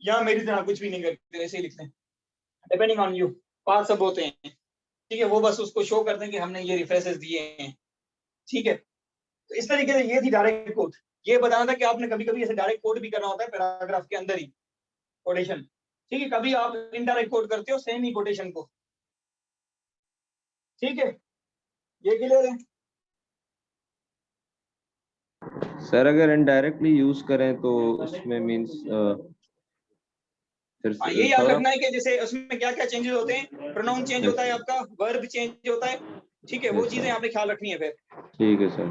या मेरी तरह कुछ भी नहीं करते, ऐसे ही लिखते हैं, डिपेंडिंग ऑन यू। पास सब होते हैं, ठीक है, वो बस उसको शो करते हैं कि हमने ये रेफरेंसेस दिए हैं। ठीक है, तो इस तरीके से ये थी डायरेक्ट कोट। ये बताना था कि आपने कभी कभी ऐसे डायरेक्ट कोट भी करना होता है पैराग्राफ के अंदर ही कोटेशन। ठीक है, कभी आप इनडायरेक्ट कोट करते हो सेम ही कोटेशन को। ठीक है, ये क्लियर है? सर अगर इनडायरेक्टली यूज करें तो उसमें मींस फिर हाँ, ये याद थोड़ा रखना है कि जैसे उसमें क्या क्या चेंजेस होते हैं। प्रोनाउन चेंज होता है आपका, वर्ब चेंज होता है। ठीक है, वो Yes, चीजें sir. आपने ख्याल रखनी है। फिर ठीक है सर।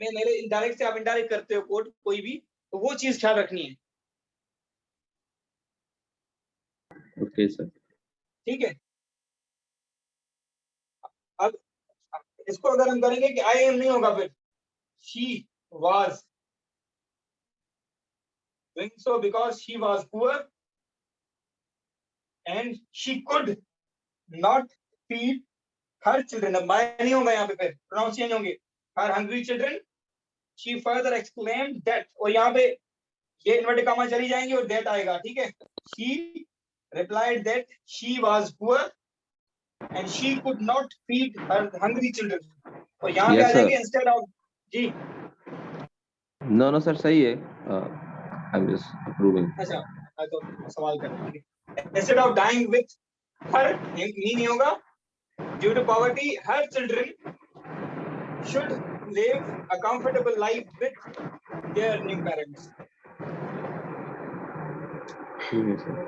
मैं मेरे इनडायरेक्ट से आप इनडायरेक्ट करते हो कोट कोई भी, तो वो चीज ख्याल रखनी है। Okay sir. ठीक है, अब इसको अगर हम करेंगे कि आई एम नहीं होगा, फिर she was doing so because she was poor and she could not feed her children। अब मैं नहीं होगा यहाँ पे, फिर प्रोनाउंस चेंज होंगे। her hungry children, she further exclaimed that, और यहाँ पे ये इन्वर्टेड कॉमा चली जाएंगी और that आएगा। ठीक है, she replied that she was poor and she could not feed her hungry children। और यहाँ पे Yes, आ sir. जाएंगे इंस्टेड ऑफ। जी नो सर सही है। I am just approving. अच्छा, तो सवाल कर रहे हैं। Instead of dying with her नहीं होगा। Due to poverty her children should live a comfortable life with their new parents। ठीक है सर।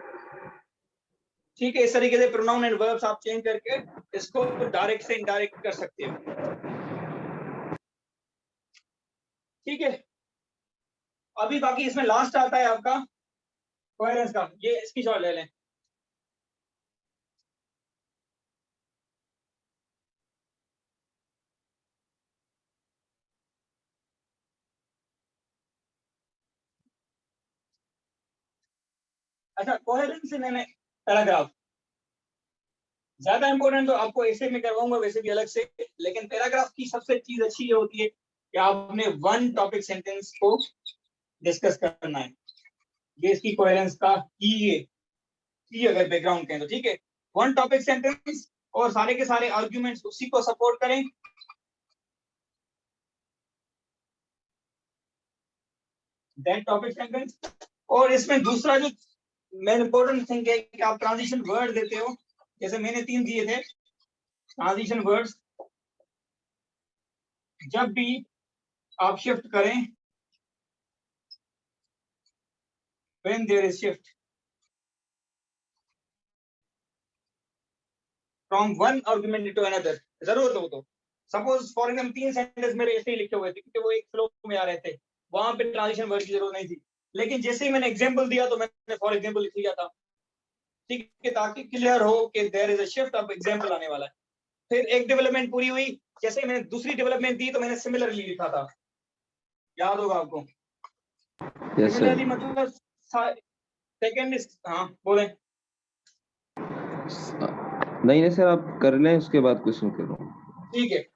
ठीक है, इस तरीके से प्रोनाउन एंड वर्ब्स आप चेंज करके इसको डायरेक्ट से इनडायरेक्ट कर सकते हो। ठीक है, अभी बाकी इसमें लास्ट आता है आपका कोहेरेंस का। ये इसकी शॉट ले लें। अच्छा, कोहेरेंस से मैंने पैराग्राफ ज्यादा इंपॉर्टेंट तो आपको ऐसे में करवाऊंगा, वैसे भी अलग से। लेकिन पैराग्राफ की सबसे चीज अच्छी ये होती है कि आपने वन टॉपिक सेंटेंस को डिस्कस करना है। ये इसकी कोहेरेंस का की अगर बैकग्राउंड कहें तो। ठीक है, वन टॉपिक सेंटेंस और सारे के सारे आर्ग्यूमेंट्स उसी को सपोर्ट करें। That topic sentence. और इसमें दूसरा जो मेन इंपॉर्टेंट थिंग है कि आप ट्रांजिशन वर्ड देते हो। जैसे मैंने 3 दिए थे ट्रांजिशन वर्ड्स। जब भी आप शिफ्ट करें, when there is shift from one argument to another, जरूरत हो तो। सपोज फॉर एग्जाम्पल 3 सेंटेंस मेरे ऐसे ही लिखे हुए थे क्योंकि वो एक फ्लो में आ रहे थे, वहां पे ट्रांजिशन वर्ड की जरूरत नहीं थी। लेकिन जैसे ही मैंने एग्जांपल दिया तो मैंने फॉर एग्जांपल लिख दिया था। ठीक है, ताकि क्लियर हो कि देयर इज अ शिफ्ट, अब एग्जांपल आने वाला है। फिर एक डेवलपमेंट पूरी हुई, जैसे मैंने दूसरी डेवलपमेंट दी तो मैंने सिमिलरली लिखा था। याद होगा आपको? Yes similarly sir. मतलब सेकंड इज, हाँ बोलें। नहीं नहीं सर, आप कर लें उसके बाद क्वेश्चन करो। ठीक है,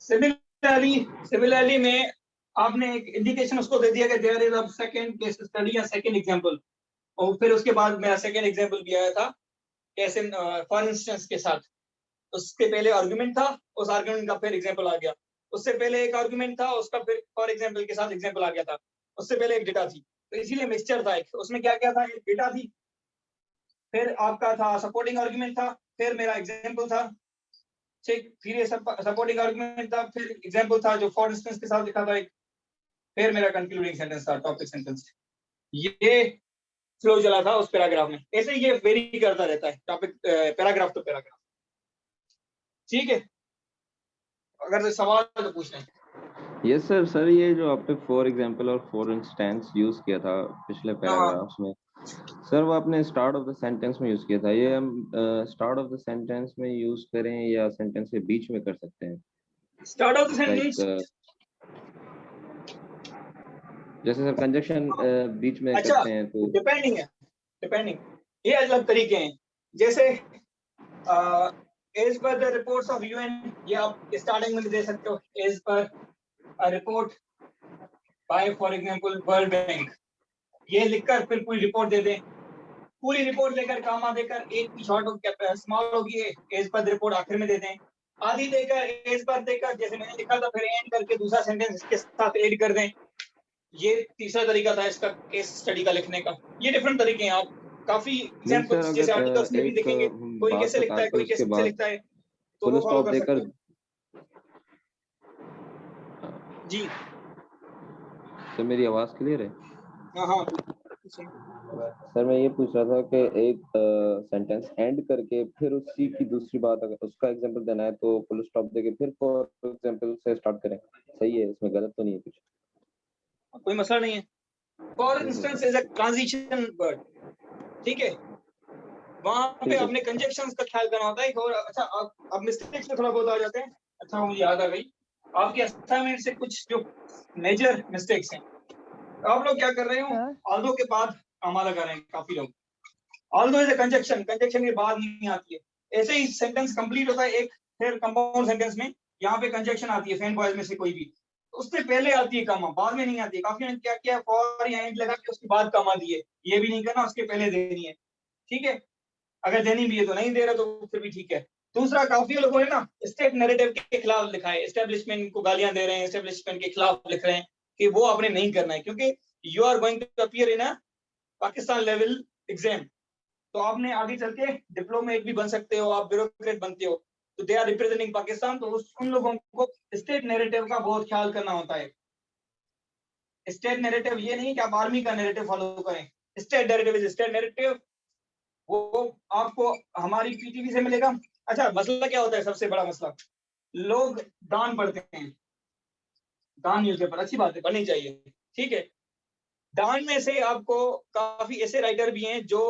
सिमिलरली में आपने एक इंडिकेशन उसको दे दिया कि there is a second case study या सेकंड एग्जांपल। और फिर उसके बाद मेरा सेकंड एग्जांपल भी आया था कैसे फॉर इंस्टेंस के साथ। उसके पहले आर्गुमेंट था, उस आर्गुमेंट का फिर एग्जांपल आ गया। उससे पहले एक आर्गुमेंट था, उसका फिर फॉर एग्जांपल के साथ एग्जांपल आ गया था। उससे पहले एक डेटा थी, तो इसीलिए मिक्सचर था एक। उसमें क्या क्या था, एक डेटा थी, फिर आपका था सपोर्टिंग आर्गुमेंट था, फिर मेरा एग्जांपल था। ठीक, फिर ये सपोर्टिंग आर्गुमेंट था, फिर एग्जांपल था जो फॉर इंस्टेंस के साथ लिखा था एक, फिर मेरा कंक्लूडिंग सेंटेंस था, टॉपिक सेंटेंस। ये फ्लो चला था उस पैराग्राफ में। ऐसे ये वेरी करता रहता है टॉपिक पैराग्राफ तो पैराग्राफ। ठीक है, अगर सवाल तो पूछ लें। Yes sir. सर ये जो आपने फॉर एग्जांपल और फॉर इंस्टेंस यूज किया था पिछले पैराग्राफ्स में, सर वो आपने स्टार्ट ऑफ द सेंटेंस में यूज किया था। ये हम स्टार्ट ऑफ द सेंटेंस में यूज करें या सेंटेंस के बीच में कर सकते हैं? स्टार्ट ऑफ द सेंटेंस, जैसे सर कंजक्शन बीच में अच्छा, करते हैं तो डिपेंडिंग है, डिपेंडिंग। ये अलग तरीके हैं। जैसे as per the reports of UN, ये आप स्टार्टिंग में दे सकते हो। As per a report by for example World Bank, ये लिखकर फिर पूरी रिपोर्ट दे दें। पूरी रिपोर्ट लेकर कामा देकर एक की शॉर्ट स्मॉल होगी एज पर रिपोर्ट आखिर में दे दें, आधी देकर एज पर देकर जैसे मैंने लिखा था फिर एंड करके दूसरा सेंटेंस इसके साथ ऐड कर दें। ये तीसरा तरीका था इसका केस स्टडी का लिखने का। ये डिफरेंट तरीके हैं, आप काफी नहीं एग्जांपल्स सर, जैसे अगर आर्टिकल्स में भी एक देखेंगे कोई बात कैसे लिखता बता है के कोई उसके कैसे बाद लिखता है, तो फुल वो फॉलो स्टॉप कर सकते देकर हैं। जी सर मेरी आवाज क्लियर है? हाँ हाँ सर मैं ये पूछ रहा था कि एक सेंटेंस एंड करके फिर उसी की दूसरी बात अगर उसका एग्जांपल देना है तो फुल स्टॉप देके फिर फॉर एग्जांपल से स्टार्ट करें, सही है? इसमें गलत तो नहीं है कुछ? कोई मसला नहीं है। For instance is a transition word, ठीक है, वहां पे ठीक है। आपने कंजक्शंस का ख्याल करना होता है। और अच्छा अब मिस्टेक्स में थोड़ा बहुत आ जाते हैं। अच्छा मुझे याद आ गई, आपके असाइनमेंट से कुछ जो मेजर मिस्टेक्स हैं, आप लोग क्या कर रहे हो, ऑल्दो के बाद कॉमा लगा रहे हैं काफी लोग। Although is a conjunction, conjunction के बाद नहीं आती है। ऐसे ही सेंटेंस कंप्लीट होता है एक, फिर कंपाउंड सेंटेंस में यहाँ पे कंजक्शन आती है, फैन बॉयज में से कोई भी, उससे पहले आती है कॉमा, बाद में नहीं आती है। काफी ने क्या किया, फॉर या एंड लगा के उसके बाद कॉमा दिए, ये भी नहीं करना, उसके पहले देनी है, ठीक है। अगर देनी भी है तो नहीं दे रहा तो फिर भी ठीक है। दूसरा, काफी लोगों ने ना स्टेट नैरेटिव के खिलाफ लिखा है, एस्टेब्लिशमेंट को गालियां दे रहे हैं, एस्टेब्लिशमेंट के खिलाफ लिख रहे हैं कि वो आपने नहीं करना है, क्योंकि you are going to appear in a Pakistan level exam. तो आपने आगे चल के डिप्लोमेट भी बन सकते हो, आप ब्यूरोक्रेट बनते हो, तो दे आर रिप्रेजेंटिंग पाकिस्तान, तो उन लोगों को स्टेट नैरेटिव का बहुत ख्याल करना होता है। स्टेट नैरेटिव ये नहीं कि आप आर्मी का नैरेटिव फॉलो करें, state narrative is state narrative, वो आपको हमारी पीटीवी से मिलेगा। अच्छा मसला क्या होता है, सबसे बड़ा मसला, लोग दान पढ़ते हैं, दान न्यूज़पेपर अच्छी बात है, पढ़नी चाहिए, ठीक है। दान में से आपको काफी ऐसे राइटर भी हैं जो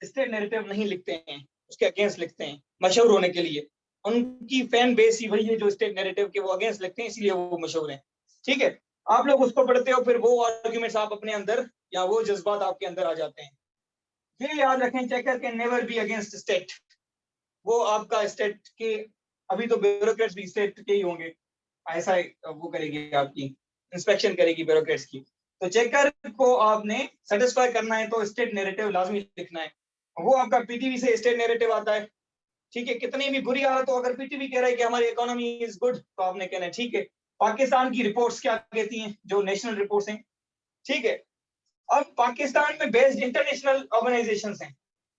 स्टेट नैरेटिव नहीं लिखते हैं, उसके अगेंस्ट लिखते हैं मशहूर होने के लिए। उनकी फैन बेस ही वही है जो स्टेट नैरेटिव के वो अगेंस्ट लिखते हैं, इसलिए वो मशहूर हैं, ठीक है। आप लोग उसको पढ़ते हो, फिर वो आर्ग्यूमेंट्स आप अपने अंदर या वो जज्बात आपके अंदर आ जाते हैं। ये याद रखें, checker can never be against state. वो आपका स्टेट के, अभी तो ब्यूरोक्रेट्स भी स्टेट के ही होंगे, ऐसा वो करेगी, आपकी इंस्पेक्शन करेगी ब्यूरोक्रेट्स की। तो चेकर को आपने सेटिस्फाई करना है तो स्टेट नैरेटिव लाजमी लिखना है। वो आपका पीटीवी से स्टेट नैरेटिव आता है, ठीक है। कितनी भी बुरी हालत हो, अगर पीटीवी कह रहा है कि हमारी इकोनॉमी इज गुड, तो आपने कहना है ठीक है, पाकिस्तान की रिपोर्ट्स क्या कहती हैं, जो नेशनल रिपोर्ट्स हैं, ठीक है। अब पाकिस्तान में बेस्ड इंटरनेशनल ऑर्गेनाइजेशंस हैं,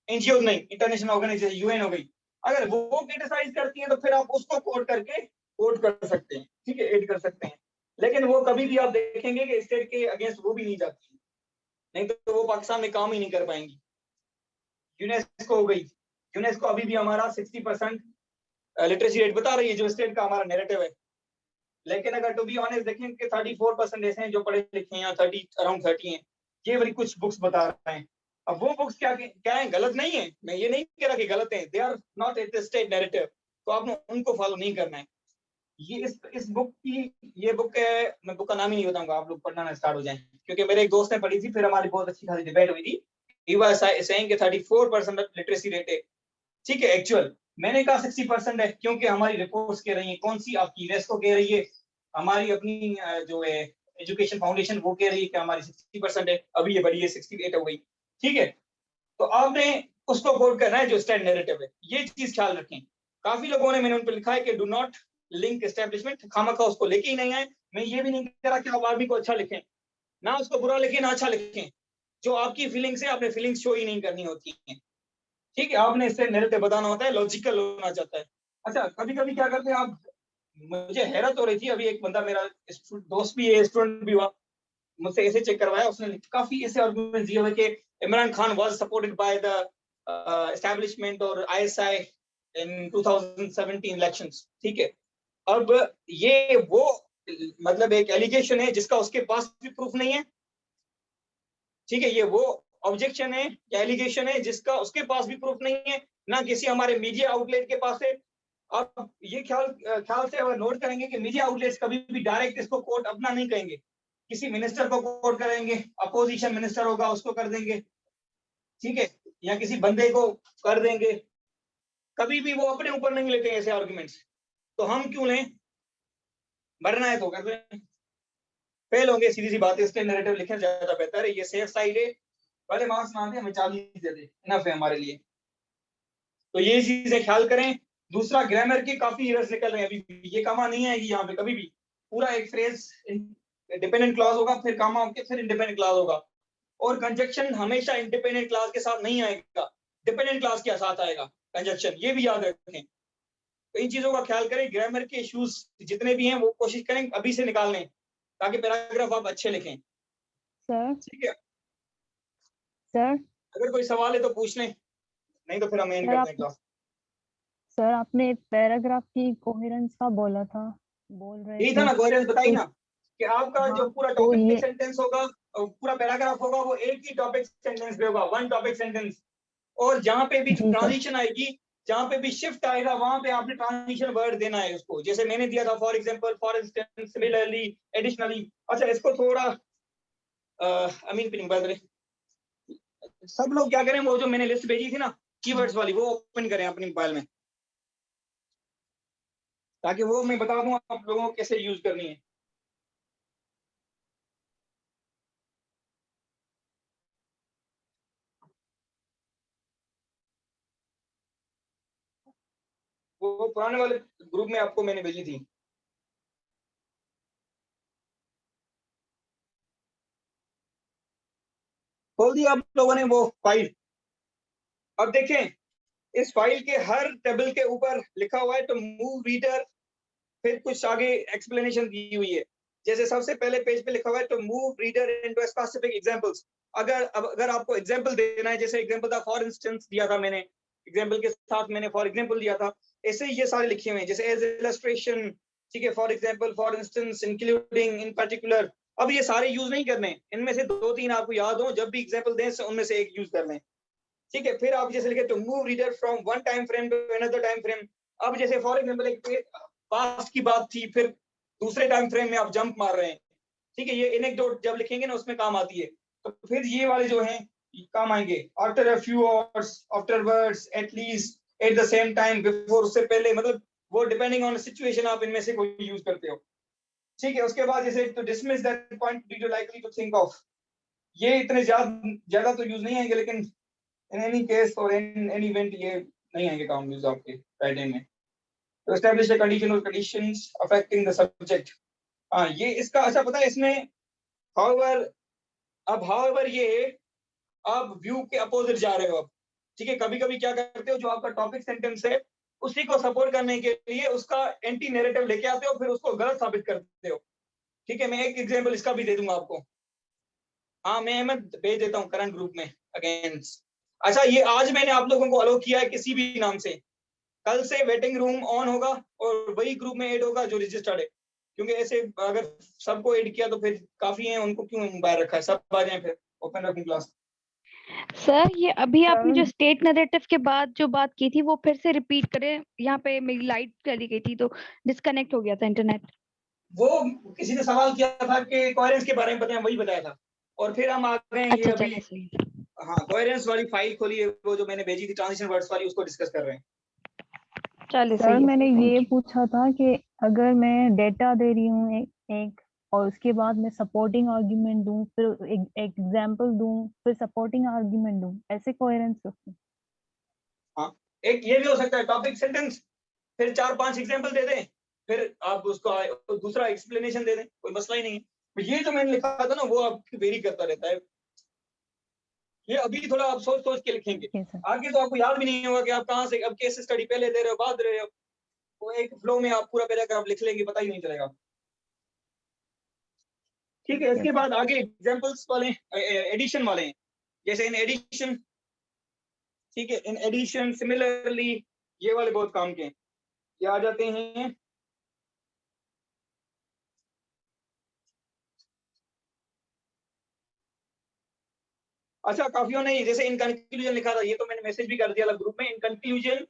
एनजीओ नहीं, इंटरनेशनल ऑर्गेनाइजेशन, यूएन हो गई, अगर वो क्रिटिसाइज करती है तो फिर आप उसको कोट करके कोट कर सकते हैं, ठीक है, एड कर सकते हैं। लेकिन वो कभी भी आप देखेंगे कि स्टेट के अगेंस्ट वो भी नहीं जाती, नहीं तो वो पाकिस्तान में काम ही नहीं कर पाएंगी। यूनेस्को हो गई, यूनेस्को अभी भी हमारा 60% लिटरेसी रेट बता रही है, जो स्टेट का हमारा नैरेटिव है। लेकिन अगर टू बी ऑनेस्ट देखें कि 34% ऐसे हैं जो पढ़े लिखे हैं, या 30 अराउंड 30 हैं, ये वाली कुछ बुक्स बता रहे हैं। अब वो बुक्स क्या है, गलत नहीं है, मैं ये नहीं कह रहा कि गलत है, they are not at the state narrative, तो आपने उनको फॉलो नहीं करना है। ये इस बुक की, ये बुक है, मैं बुक का नाम ही नहीं बताऊंगा, आप लोग पढ़ना स्टार्ट हो जाएं, क्योंकि मेरे एक दोस्त ने पढ़ी थी, फिर हमारी बहुत अच्छी खासी डिबेट हुई थी। ही वाज सेइंग कि 34% लिटरेसी रेट है, ठीक है, एक्चुअल मैंने कहा 60% है, क्योंकि हमारी रिपोर्ट्स कह रही है, कौन सी आपकी यूनेस्को कह रही है, हमारी अपनी जो है एजुकेशन फाउंडेशन वो कह रही है कि हमारी 60% है, अभी ये बढ़ी है 68 हो गई, ठीक है। तो आपने उसको कोट करना है जो स्टेट नैरेटिव है, ये चीज ख्याल रखें। काफी लोगों ने, मैंने उन पर लिखा है कि डू नॉट लिंक एस्टेब्लिशमेंट, खामखा उसको लेके ही नहीं आए। मैं ये भी नहीं कह रहा कि आप आर्मी को अच्छा लिखें, ना उसको बुरा लिखें ना अच्छा लिखें, जो आपकी फीलिंग्स है आपने फीलिंग्स शो ही नहीं करनी होती है, ठीक है। आपने इससे नैरेटिव बताना होता है, लॉजिकल होना चाहता है। अच्छा कभी कभी क्या करते हैं आप, मुझे हैरत हो रही थी, अभी एक बंदा मेरा दोस्त भी है, स्टूडेंट भी हुआ, मुझसे ऐसे चेक करवाया, उसने काफी ऐसे आर्गुमेंट्स दिए हुए कि Imran Khan was supported by the establishment और आईएसआई इन 2017 इलेक्शंस, ठीक है। अब ये वो मतलब एक एलिगेशन है जिसका उसके पास भी प्रूफ नहीं है, ठीक है। ये वो ऑब्जेक्शन है या एलिगेशन है जिसका उसके पास भी प्रूफ नहीं है, ना किसी हमारे मीडिया आउटलेट के पास है। आप ये ख्याल से अगर नोट करेंगे कि मीडिया आउटलेट्स कभी भी डायरेक्ट इसको कोट अपना नहीं कहेंगे, किसी मिनिस्टर को कोट करेंगे, अपोजिशन मिनिस्टर होगा उसको कर देंगे, ठीक है, या किसी बंदे को कर देंगे, कभी भी वो अपने ऊपर नहीं लेते ऐसे आर्गुमेंट्स। तो हम क्यों लें, मरना है तो कर लें, फेल होंगे, सीधी सी बात है, इसके नैरेटिव लिखना ज्यादा बेहतर है, ये सेफ साइड है। पहले मार्क्स ना दे, हमें 40 दे दे, इनफ है हमारे लिए। तो ये चीजें ख्याल करें। दूसरा, ग्रामर के काफी एरर्स निकल रहे हैं अभी भी, ये कामा नहीं आएगी यहाँ पे कभी भी। पूरा एक फ्रेज डिपेंडेंट क्लॉज होगा, फिर कामा होके फिर इंडिपेंडेंट क्लॉज होगा, और कंजक्शन हमेशा इंडिपेंडेंट क्लॉज के साथ नहीं आएगा, डिपेंडेंट क्लॉज के साथ आएगा कंजक्शन, ये भी याद रखें। तो इन चीजों का ख्याल करें। ग्रामर के इश्यूज जितने भी हैं वो कोशिश करें अभी से निकाल लें, ताकि पैराग्राफ आप अच्छे लिखें। सर ठीक है, सर अगर कोई सवाल है तो पूछ लें, नहीं तो फिर हम एंड सर करते हैं क्लास। सर आपने पैराग्राफ की कोहेरेंस का बोला था, बोल रहे यही था थे ना, कोहेरेंस बताई तो ना, कि आपका जो हाँ, पूरा तो टॉपिक ये सेंटेंस होगा, पूरा पैराग्राफ होगा, वो एक ही टॉपिक सेंटेंस पे होगा, वन टॉपिक सेंटेंस। और जहां पे भी जी सर ट्रांजिशन आएगी, जहां पे भी शिफ्ट आएगा, वहां पे आपने ट्रांजिशन वर्ड देना है उसको, जैसे मैंने दिया था for example, for instance, similarly, additionally. अच्छा, इसको थोड़ा अमीन पिन बदल रहे, सब लोग क्या करें, वो जो मैंने लिस्ट भेजी थी ना कीवर्ड्स वाली, वो ओपन करें अपने मोबाइल में, ताकि वो मैं बता दूं आप लोगों को कैसे यूज करनी है। वो पुराने वाले ग्रुप में आपको मैंने भेजी थी। खोल दिया आप लोगों ने वो फाइल। अब देखें, इस फाइल के हर टेबल के ऊपर लिखा हुआ है तो मूव रीडर, फिर कुछ आगे एक्सप्लेनेशन दी हुई है। जैसे सबसे पहले पेज पे लिखा हुआ है तो move reader into specific examples. अगर आपको एग्जांपल देना है, जैसे एग्जांपल था फॉर इंस्टेंस दिया था मैंने, एग्जांपल के साथ मैंने फॉर एग्जांपल दिया था, ऐसे ये सारे लिखे हुए हैं, जैसे एज इलस्ट्रेशन, ठीक है, for example, for instance, including, in particular. अब ये सारे यूज नहीं करने, इनमें से 2-3 आपको याद हो, जब भी एग्जांपल दें उनमें से एक यूज कर लें। ठीक है, फिर आप जैसे लिखे तो move reader from one time frame to another time frame. अब जैसे फॉर एग्जांपल एक पास्ट की बात थी, फिर दूसरे टाइम फ्रेम में आप जंप मार रहे हैं, ठीक है, ये एनेक्डोट जब लिखेंगे ना उसमें काम आती है। तो फिर ये वाले जो हैं काम आएंगे, after a few hours, afterwards, at least, at the same time, before, उससे पहले, मतलब वो डिपेंडिंग ऑन सिचुएशन आप इनमें से कोई यूज करते हो। ठीक है, उसके बाद जैसे to dismiss that point the you likely to think of, ये इतने ज्यादा तो यूज नहीं आएंगे, लेकिन in any case or in any event ये नहीं आएंगे काम यूज आपके राइटिंग में। तो establish a condition or conditions affecting the subject, हाँ ये इसका अच्छा पता है इसमें। however ये आप व्यू के अपोजिट जा रहे हो अब, ठीक है। कभी कभी क्या करते हो, जो आपका टॉपिक सेंटेंस है उसी को सपोर्ट करने के लिए उसका एंटी नैरेटिव लेके आते हो, फिर उसको गलत साबित करते हो। ठीक है, मैं एक एग्जांपल इसका भी दे दूंगा आपको। हाँ, मैं अहमद भेज देता हूँ करंट ग्रुप में अगेंस्ट। अच्छा, ये आज मैंने आप लोगों को अलो किया है किसी भी नाम से, कल से वेटिंग रूम ऑन होगा और वही ग्रुप में ऐड होगा जो रजिस्टर्ड है, क्योंकि ऐसे अगर सबको ऐड किया तो फिर काफी है, उनको क्यों बाहर रखा है, सब आ जाए फिर ओपन रखूं क्लास। सर ये अभी आपने सर जो स्टेट नैरेटिव के बाद जो बात की थी वो फिर से रिपीट करें, यहाँ पे मेरी लाइट चली गई थी तो डिस्कनेक्ट हो गया था इंटरनेट। वो किसी ने सवाल किया था कि कोहेरेंस के बारे में बताएं, वही बताया था, और फिर हम आ गए ये अच्छा अभी। चलिए सही। हाँ, कोहेरेंस वाली फाइल खोली है, वो जो मैंने भेजी थी ट्रांजिशन वर्ड्स वाली, उसको डिस्कस कर रहे हैं। चलिए सर सही है, मैंने thank ये you। पूछा था कि अगर मैं डेटा दे रही हूँ एक और उसके बाद मैं सपोर्टिंग आर्ग्यूमेंट दूं, फिर एक एग्जांपल दूं, फिर सपोर्टिंग आर्ग्यूमेंट दूं, ऐसे कोहेरेंस रखूं। हाँ, एक ये भी हो सकता है टॉपिक सेंटेंस, फिर 4-5 एग्जांपल दे दें, फिर आप उसको दूसरा एक्सप्लेनेशन दे दें, कोई मसला ही नहीं है। तो ये जो मैंने लिखा था ना वो आपकी वेरी करता रहता है। ये अभी थोड़ा आप सोच सोच के लिखेंगे, ठीक है सर। आगे तो आपको याद भी नहीं होगा कि आप कहाँ से अब केस स्टडी पहले दे रहे हो बाद दे रहे हो, वो एक फ्लो में आप पूरा पैराग्राफ लिख लेंगे, पता ही नहीं चलेगा। ठीक है, इसके बाद आगे एग्जांपल्स वाले एडिशन वाले हैं, जैसे इन एडिशन, ठीक है, इन एडिशन, सिमिलरली, ये वाले बहुत काम के हैं। ये आ जाते हैं अच्छा, काफियों ने जैसे इन कंक्लूजन लिखा था, ये तो मैंने मैसेज भी कर दिया था ग्रुप में। इन कंक्लूजन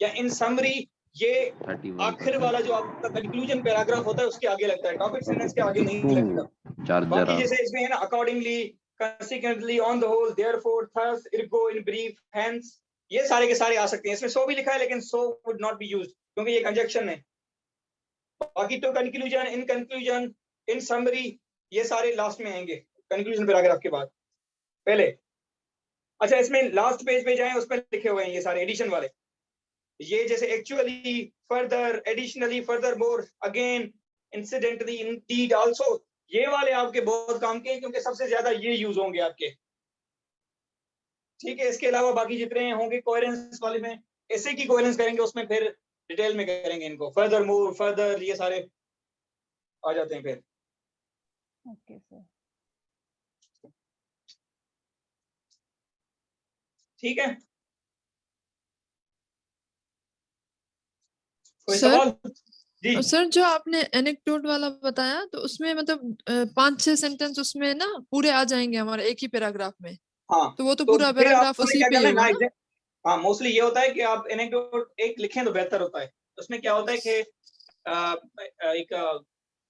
या इन समरी, ये 31% आखिर वाला जो आपका कंक्लूजन पैराग्राफ होता है उसके आगे लगता है, टॉपिक सेंटेंस के आगे नहीं लगेगा। चार्जर बाकी जैसे इसमें है ना accordingly, consequently, on the whole, therefore, thus, ergo, in brief, hence, ये सारे के सारे आ सकते हैं। इसमें so भी लिखा है लेकिन so would not be used क्योंकि ये कंजक्शन है। बाकी तो conclusion, in conclusion, in summary, ये सारे लास्ट में आएंगे कंक्लूजन पैराग्राफ के बाद। पहले अच्छा, इसमें लास्ट पेज पे जाएं, उस पर लिखे हुए हैं ये सारे एडिशन वाले, ये जैसे actually, further, additionally, further more, again, incidentally, Indeed, also, ये वाले आपके बहुत काम के हैं क्योंकि सबसे ज्यादा ये यूज होंगे आपके। ठीक है, इसके अलावा बाकी जितने होंगे कोहेरेंस वाले में, ऐसे की कोहेरेंस करेंगे उसमें फिर डिटेल में करेंगे इनको, फर्दर मोर, फर्दर, ये सारे आ जाते हैं फिर। Okay sir. ठीक है, कोई सर, सवाल? जी सर जो आपने एनेक्डोट वाला बताया तो उसमें मतलब 5-6 सेंटेंस उसमें ना पूरे आ जाएंगे हमारे एक ही पैराग्राफ में, हाँ, तो वो तो तो पूरा फिर पैराग्राफ आपने उसी क्या पे ही करना है होगा ना, ना? हाँ, मोस्टली ये होता है कि आप एनेक्डोट एक लिखें तो बेहतर होता है। उसमें क्या होता है कि एक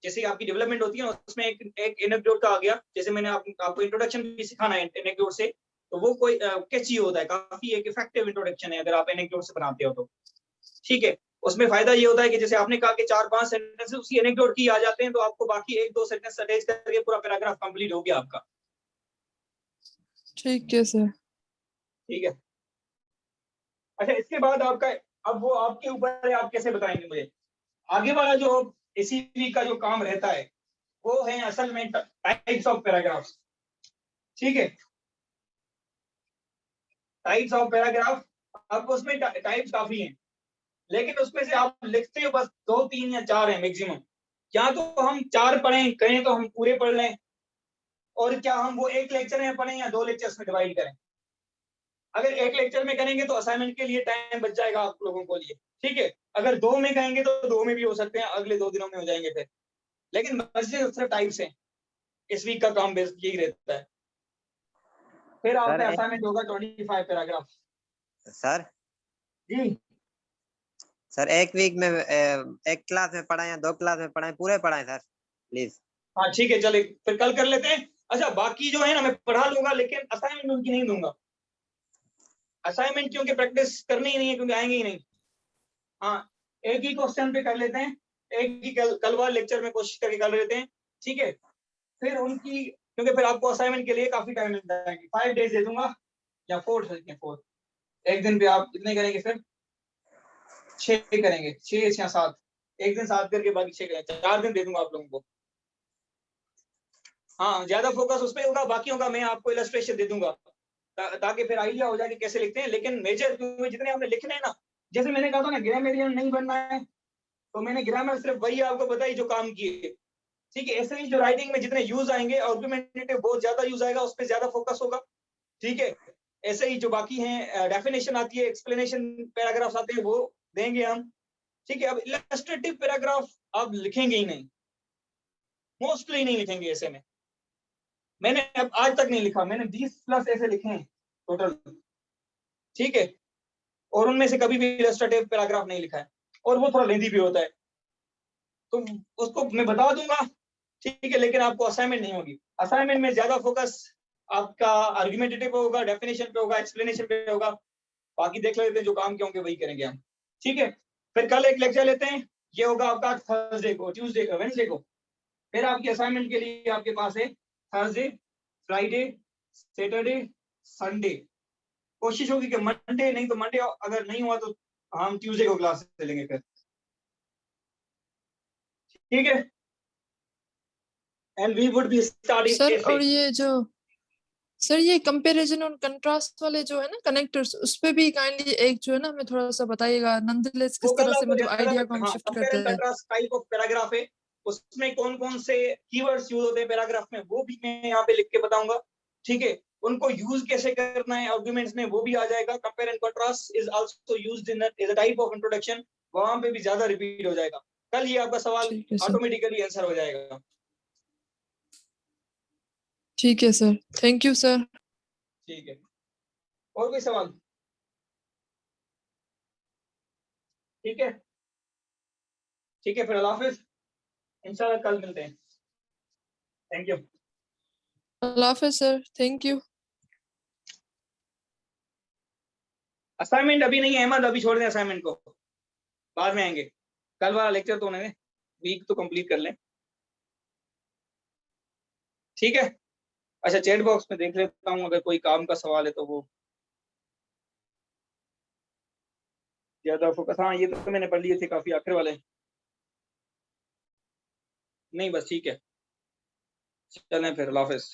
जैसे आपकी डेवलपमेंट होती है ना, उसमें एक एनेक्डोट का आ गया, जैसे मैंने आपको इंट्रोडक्शन भी सिखाना है एनेक्डोट से, तो वो कोई कैची होता है, काफी एक इफेक्टिव इंट्रोडक्शन है अगर आप एनेक्डोट से बनाते हो तो। ठीक है, उसमें फायदा ये होता है कि जैसे आपने कहा कि 4-5 सेंटेंस उसी एनेक्डोट की आ जाते हैं, तो आपको बाकी 1-2 सेंटेंस अटैच करके पूरा पैराग्राफ कंप्लीट हो गया आपका। ठीक है सर। ठीक है, अच्छा, इसके बाद आपका, अब वो आपके ऊपर है, आप कैसे बताएंगे मुझे। आगे वाला जो एसीपी का जो काम रहता है वो है असल में टाइप्स ऑफ पैराग्राफ्स। ठीक है, टाइप्स ऑफ पैराग्राफ, अब उसमें टाइप्स काफी हैं, लेकिन उसमें से आप लिखते हो बस 2-3 या 4 हैं मैक्सिमम। क्या तो हम 4 पढ़ें, कहें तो हम पूरे पढ़ लें, और क्या हम वो एक लेक्चर में पढ़ें या 2 लेक्चर्स में डिवाइड करें। अगर एक लेक्चर में करेंगे तो असाइनमेंट के लिए टाइम बच जाएगा आप लोगों को लिए। ठीक है, अगर 2 में कहेंगे तो 2 में भी हो सकते हैं, अगले 2 दिनों में हो जाएंगे फिर, लेकिन मर्जी सिर्फ टाइप्स हैं। इस वीक का काम बेस यही रहता है। फिर सर आपका असाइनमेंट होगा 25 पैराग्राफ। सर जी सर एक वीक में एक क्लास में पढ़ाएं या 2 क्लास में पढ़ाएं, पूरे पढ़ाएं सर प्लीज। हाँ, ठीक है, चलिए फिर कल कर लेते हैं। अच्छा, बाकी जो है ना मैं पढ़ा लूंगा, लेकिन असाइनमेंट उनकी नहीं दूंगा। असाइनमेंट क्योंकि प्रैक्टिस करनी ही नहीं है, क्योंकि आएंगे ही नहीं। हाँ, एक ही क्वेश्चन पे कर लेते हैं, एक ही कल वाले लेक्चर में कोशिश करके कर लेते हैं। ठीक है, फिर उनकी, क्योंकि फिर आपको असाइनमेंट के लिए काफी टाइम मिल जाएगी, 5 डेज दे दूंगा या 4 एक दिन पे आप कितने करेंगे, फिर 6 करेंगे, 6 या 7, एक दिन 7 करके बाकी 6 करेंगे, 4 दिन दे दूंगा आप लोगों को। हाँ, ज्यादा फोकस उस पर होगा, बाकियों का मैं आपको इलस्ट्रेशन दे दूंगा ताकि फिर आइडिया हो जाए कि कैसे लिखते हैं। लेकिन मेजर जितने आपने लिखने हैं ना, जैसे मैंने कहा था ना, ग्रामरियन नहीं बनना है, तो मैंने ग्रामर सिर्फ वही आपको बताई जो काम किए। ठीक है, ऐसे ही जो राइटिंग में जितने यूज आएंगे, आर्गुमेंटेटिव बहुत ज्यादा यूज आएगा, उस पर ज्यादा फोकस होगा। ठीक है, ऐसे ही जो बाकी हैं, डेफिनेशन आती है, एक्सप्लेनेशन पैराग्राफ्स आते हैं, वो देंगे हम। ठीक है, अब इलस्ट्रेटिव पैराग्राफ आप लिखेंगे ही नहीं, मोस्टली नहीं लिखेंगे ऐसे में। मैंने अब आज तक नहीं लिखा, मैंने 20+ ऐसे लिखे हैं टोटल। ठीक है, और उनमें से कभी भी इलस्ट्रेटिव पैराग्राफ नहीं लिखा है, और वो थोड़ा लेंथी भी होता है, तो उसको मैं बता दूंगा। ठीक है, लेकिन आपको असाइनमेंट नहीं होगी। असाइनमेंट में ज्यादा फोकस आपका आर्गुमेंटेटिव पे होगा, डेफिनेशन पे होगा, एक्सप्लेनेशन पे होगा। बाकी देख लेते हैं, जो काम के होंगे वही करेंगे हम। ठीक है, फिर कल एक लेक्चर लेते हैं, ये होगा आपका थर्सडे को, ट्यूसडे को, वेडनेसडे को। फिर आपके असाइनमेंट के लिए आपके पास है थर्सडे, फ्राइडे, सैटरडे, संडे। कोशिश होगी कि मंडे, नहीं तो मंडे अगर नहीं हुआ तो हम ट्यूसडे को क्लास चलेंगे फिर। ठीक है, and we would be starting sir ऐसे। और ये जो सर ये कंपैरिजन और कंट्रास्ट वाले जो है ना कनेक्टर्स, उस पे भी काइंडली एक जो है ना हमें थोड़ा सा बताइएगा, नॉनदलेस वो किस कल तरह से आपको मतलब ज्यादा, आइडिया को हम हाँ, शिफ्ट कंपेयर करते एंड हैं। कंट्रास्ट टाइप ऑफ पैराग्राफ है, उसमें कौन कौन से कीवर्ड्स यूज होते हैं पैराग्राफ में, वो भी मैं यहाँ पे लिख के बताऊंगा। ठीक है, उनको यूज कैसे करना है आर्गुमेंट्स में, वो भी आ जाएगा। Compare and contrast is also used in as a type of introduction, वहां पे भी ज्यादा रिपीट हो जाएगा। कल ये आपका सवाल ठीक है सर। ऑटोमेटिकली आंसर हो जाएगा। ठीक है सर, थैंक यू सर। ठीक है, और कोई सवाल? ठीक है, ठीक है, फिर अल्लाह हाफिज, इंशाल्लाह कल मिलते हैं। Thank you. Allah Hafiz sir, thank you. Assignment अभी नहीं है अहमद, अभी छोड़ दें असाइनमेंट को, बाद में आएंगे। कल वाला लेक्चर तो उन्होंने वीक तो कंप्लीट कर लें। ठीक है, अच्छा चैट बॉक्स में देख लेता हूँ, अगर कोई काम का सवाल है तो वो ज्यादा फोकस। हाँ ये तो मैंने पढ़ लिए थे काफी आखिर वाले। नहीं बस ठीक है, चलें फिर, अल्लाह हाफिज़।